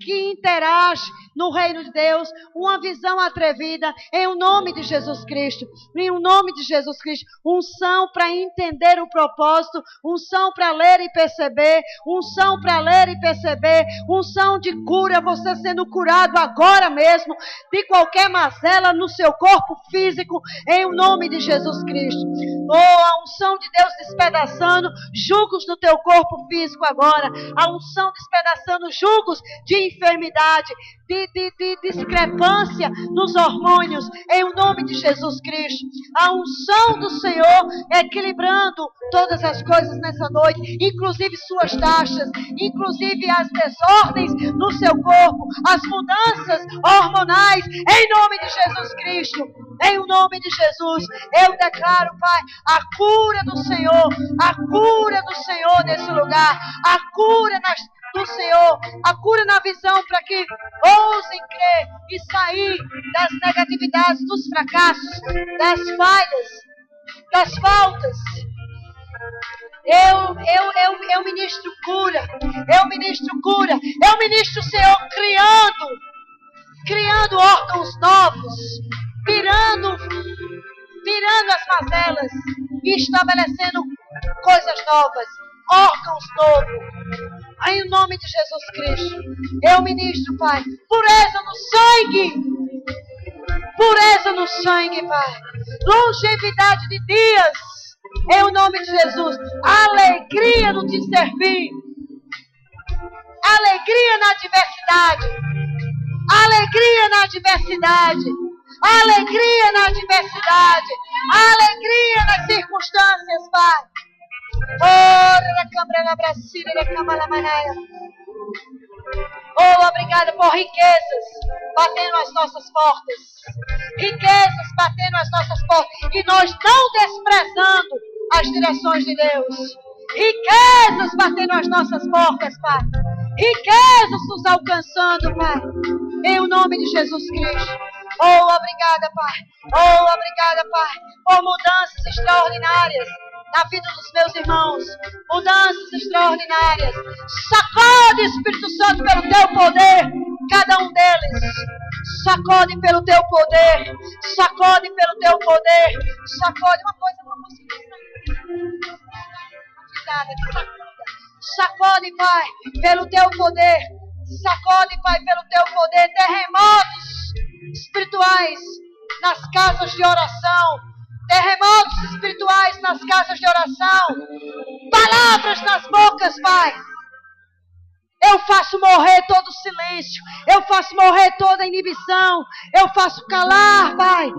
que interage no reino de Deus, uma visão atrevida, em o nome de Jesus Cristo, em o nome de Jesus Cristo, unção para entender o propósito, unção para ler e perceber, unção para ler e perceber, unção de cura, você sendo curado agora mesmo, de qualquer mazela no seu corpo físico, em o nome de Jesus Cristo. Oh, a unção de Deus despedaçando jugos do teu corpo físico agora, a unção despedaçando julgos de enfermidade, de discrepância nos hormônios, em o nome de Jesus Cristo. A unção do Senhor equilibrando todas as coisas nessa noite, inclusive suas taxas, inclusive as desordens no seu corpo, as mudanças hormonais, em nome de Jesus Cristo. Em o nome de Jesus, eu declaro, Pai, a cura do Senhor nesse lugar, a cura do Senhor, a cura na visão para que ousem crer e sair das negatividades, dos fracassos, das falhas, das faltas. Eu ministro cura, eu ministro o Senhor criando órgãos novos, tirando as mazelas e estabelecendo coisas novas, órgãos novos. Em nome de Jesus Cristo, eu ministro, Pai, pureza no sangue, Pai, longevidade de dias, em nome de Jesus, alegria no te servir, alegria na adversidade, alegria na adversidade, alegria na adversidade, alegria nas circunstâncias, Pai. Oh, obrigada por riquezas batendo as nossas portas. Riquezas batendo as nossas portas. E nós não desprezando as direções de Deus. Riquezas batendo as nossas portas, Pai. Riquezas nos alcançando, Pai. Em o nome de Jesus Cristo. Oh, obrigada, Pai. Oh, obrigada, Pai. Por mudanças extraordinárias na vida dos meus irmãos, mudanças extraordinárias. Sacode, Espírito Santo, pelo teu poder, cada um deles. Sacode pelo teu poder, sacode pelo teu poder, sacode. Uma coisa, uma música. Sacode, Pai, pelo teu poder. Sacode, Pai, pelo teu poder. Terremotos espirituais nas casas de oração. Terremotos espirituais nas casas de oração. Palavras nas bocas, Pai. Eu faço morrer todo silêncio. Eu faço morrer toda inibição. Eu faço calar, Pai.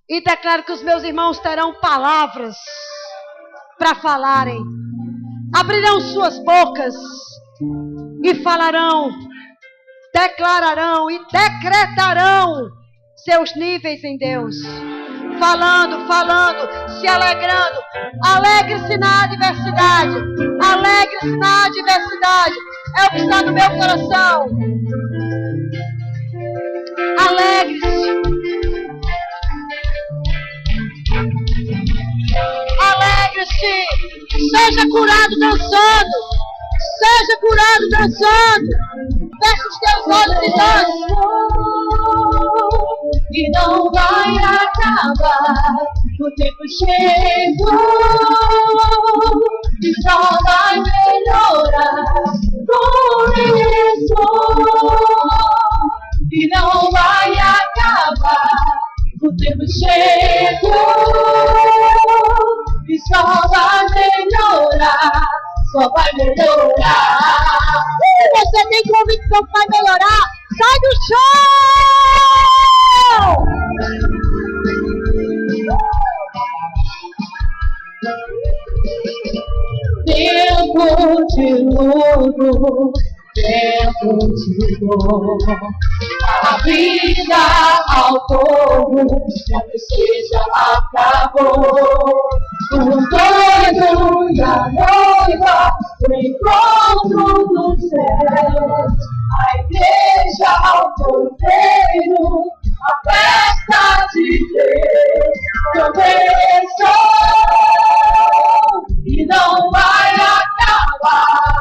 E declaro que os meus irmãos terão palavras para falarem. Abrirão suas bocas e falarão, declararão e decretarão seus níveis em Deus. Falando, se alegrando. Alegre-se na adversidade. Alegre-se na adversidade. É o que está no meu coração. Alegre-se. Alegre-se. Seja curado dançando. Seja curado dançando. Feche os teus olhos e dance. E não vai acabar. O tempo chegou e só vai melhorar com isso. E não vai acabar. O tempo chegou e só vai melhorar. Só vai melhorar. Você tem convicção que vai melhorar? Sai do chão! Tempo de luto, tempo de dor. A vida ao todo já precisa acabou. O noivo e a noiva, o encontro dos céus. A igreja ao cordeiro, a festa de Deus começou e não vai acabar.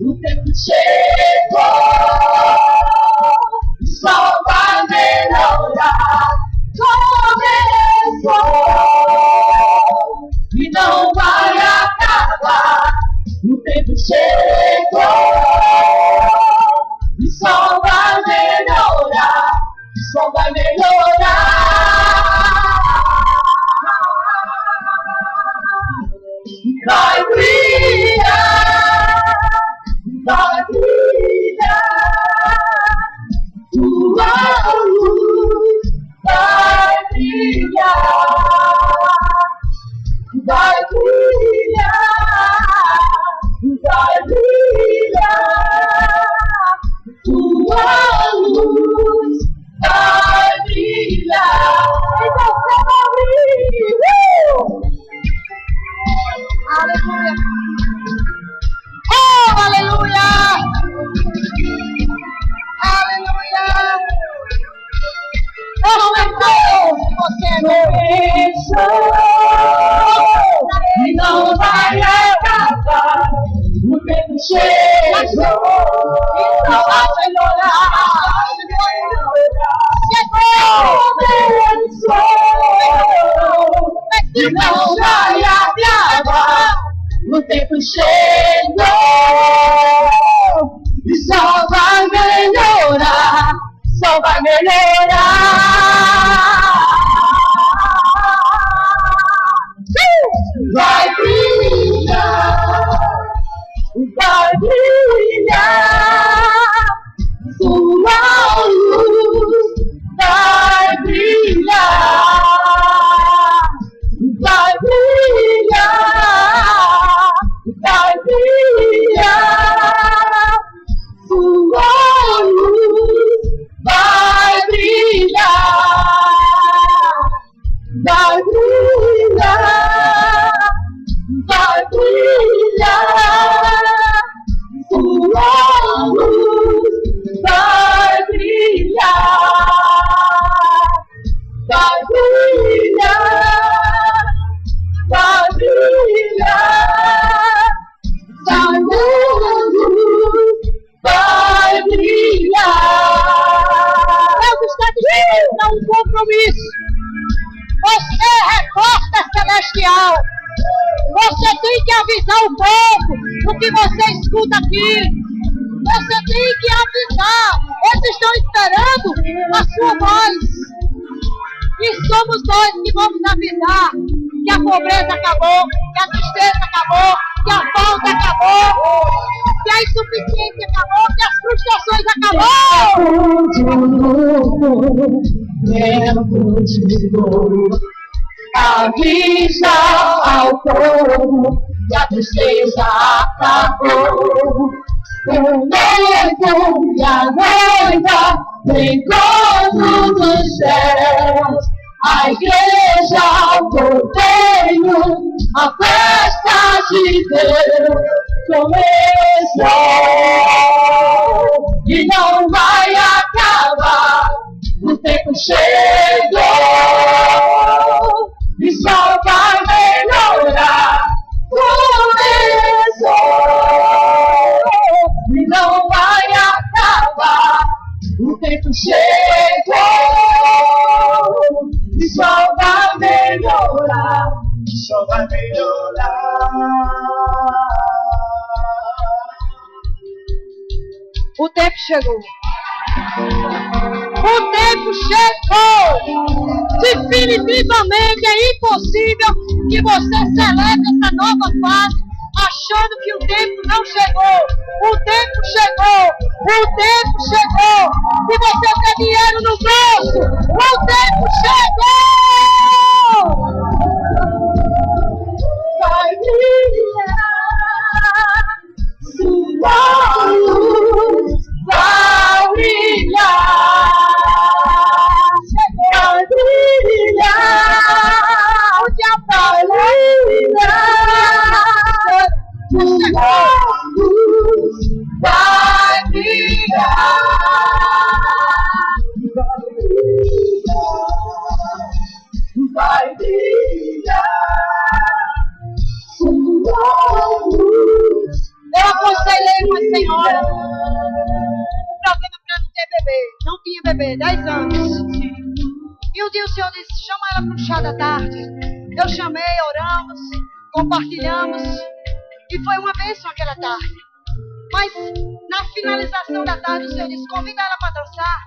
O tempo chegou e só vai melhorar. Começou e não vai acabar. O tempo chegou e só vai melhorar. Só vai melhorar. Vai brilhar, vai brilhar, tua luz vai brilhar, vai brilhar, vai brilhar, tua luz vai brilhar. Então você vai brilhar. Aleluia. Oh, aleluia. Aleluia. Começou. Você começou e não vai acabar. O tempo chegou e não vai melhorar. Começou e não vai acabar. O tempo chegou e só vai melhorar. Só vai melhorar. Vai brilhar, vai brilhar, sua luz vai brilhar, vai brilhar, vai brilhar, sua luz vai brilhar, vai brilhar, vai brilhar, sua luz vai brilhar, vai brilhar, vai brilhar, sua luz vai brilhar. Deus está dizendo para um compromisso. Você é repórter celestial. Você tem que avisar o povo do que você escuta aqui. Você tem que avisar Eles estão esperando a sua voz. E somos nós que vamos avisar que a pobreza acabou, que a tristeza acabou, que a falta acabou, que a insuficiência acabou, que as frustrações acabou. Avisa ao povo que a tristeza acabou. O medo e a noiva no encontro dos céus. A igreja, o cordeiro, a festa de Deus começou. E não vai acabar, o tempo chegou. E só vai melhorar, começou. E não vai acabar, o tempo chegou. E só vai melhorar, só vai melhorar. O tempo chegou. O tempo chegou! Definitivamente é impossível que você celebre essa nova fase achando que o tempo não chegou. O tempo chegou! O tempo chegou! Se você tem dinheiro no bolso, o tempo chegou! Vai brilhar, sua luz vai brilhar. Vai brilhar, o dia vai brilhar, sua luz vai brilhar, vai brilhar, sua luz. Eu aconselhei uma senhora um problema para não ter bebê, não tinha bebê, 10 anos. E um dia o Senhor disse, chama ela para o chá da tarde. Eu chamei, oramos, compartilhamos. E foi uma bênção aquela tarde. Mas na finalização da tarde o Senhor disse, convida ela para dançar.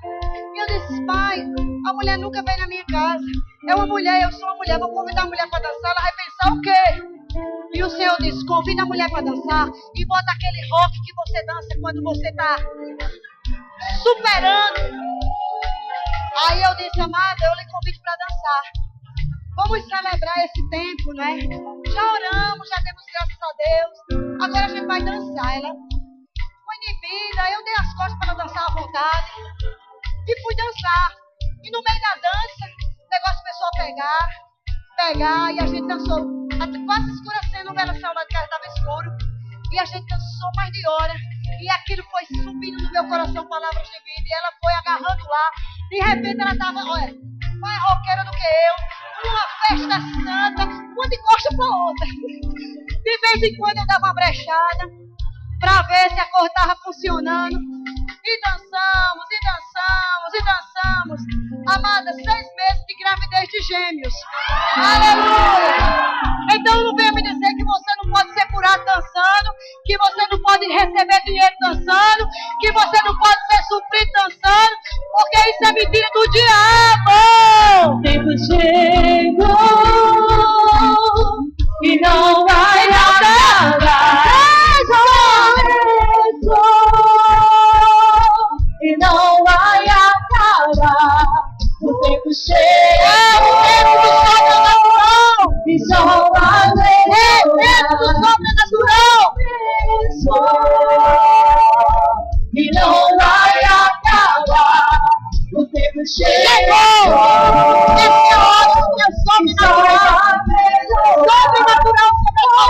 E eu disse, pai, a mulher nunca vem na minha casa. É uma mulher, eu sou uma mulher, vou convidar a mulher para dançar. Ela vai pensar o quê? E o Senhor disse, convida a mulher para dançar. E bota aquele rock que você dança quando você está superando. Aí eu disse, amada, eu lhe convido para dançar. Vamos celebrar esse tempo, né? Já oramos, já demos graças a Deus. Agora a gente vai dançar. Ela foi inibida, eu dei as costas para dançar à vontade. E fui dançar. E no meio da dança, o negócio começou a pegar. E a gente dançou, quase escurecendo, o vela celular de casa estava escuro. E a gente dançou mais de hora. E aquilo foi subindo no meu coração, palavras de vida. E ela foi agarrando lá. De repente ela estava, olha, mais roqueira do que eu. Uma festa santa, uma de costa para outra. De vez em quando eu dava uma brechada para ver se a cor estava funcionando. E dançamos, e dançamos, e dançamos. Amada, 6 meses de gravidez de gêmeos. Aleluia! Então não venha me dizer que você não pode ser curado dançando, que você não pode receber dinheiro dançando, que você não pode ser suprido dançando, porque isso é mentira do diabo! O tempo chegou e não vai acabar. E não vai acabar. O tempo chegou. E só vai melhorar. O tempo sobrenatural. E não vai acabar. O tempo chegou. Esse é o sobrenatural. Sobrenatural sobre a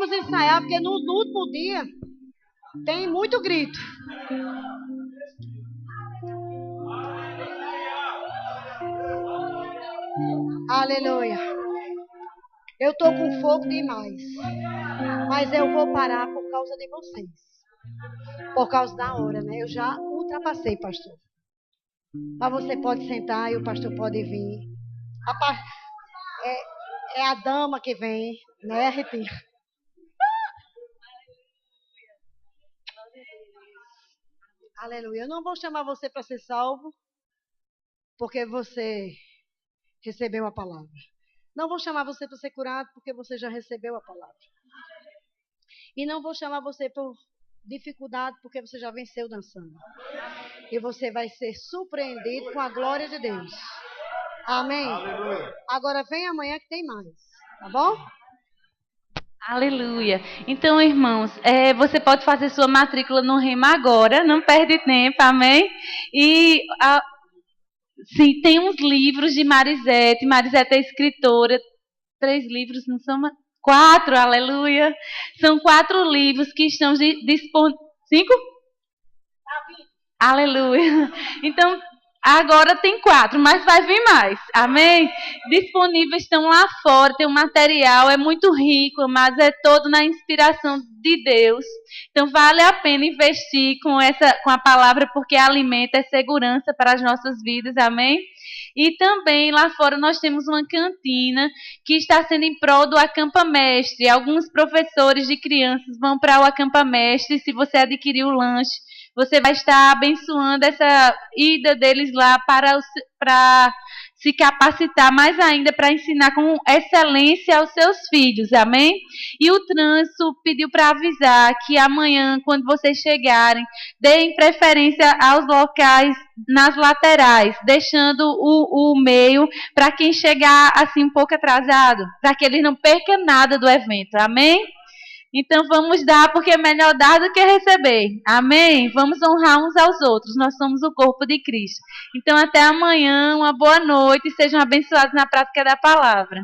vamos ensaiar, porque no último dia tem muito grito. Aleluia. Eu tô com fogo demais. Mas eu vou parar por causa de vocês. Por causa da hora, né? Eu já ultrapassei, pastor. Mas você pode sentar e o pastor pode vir. É a dama que vem, né, Ritinha? Aleluia. Eu não vou chamar você para ser salvo, porque você recebeu a palavra. Não vou chamar você para ser curado, porque você já recebeu a palavra. E não vou chamar você por dificuldade, porque você já venceu dançando. E você vai ser surpreendido com a glória de Deus. Amém? Aleluia. Agora vem amanhã que tem mais. Tá bom? Aleluia. Então, irmãos, você pode fazer sua matrícula no Rema agora, não perde tempo, amém? E sim, tem uns livros de Marisete. Marisete é escritora. 3 livros, não são? 4, aleluia. São 4 livros que estão disponíveis. 5? Aleluia. Então, agora tem 4, mas vai vir mais. Amém? Disponíveis estão lá fora, tem um material, é muito rico, mas é todo na inspiração de Deus. Então, vale a pena investir com a palavra, porque alimenta, é segurança para as nossas vidas. Amém? E também lá fora nós temos uma cantina que está sendo em prol do Acampa Mestre. Alguns professores de crianças vão para o Acampa Mestre. Se você adquirir o lanche, você vai estar abençoando essa ida deles lá para se capacitar mais ainda para ensinar com excelência aos seus filhos, amém? E o trânsito pediu para avisar que amanhã, quando vocês chegarem, deem preferência aos locais nas laterais, deixando o meio para quem chegar assim um pouco atrasado, para que eles não percam nada do evento, amém? Então vamos dar, porque é melhor dar do que receber. Amém? Vamos honrar uns aos outros. Nós somos o corpo de Cristo. Então até amanhã, uma boa noite e sejam abençoados na prática da palavra.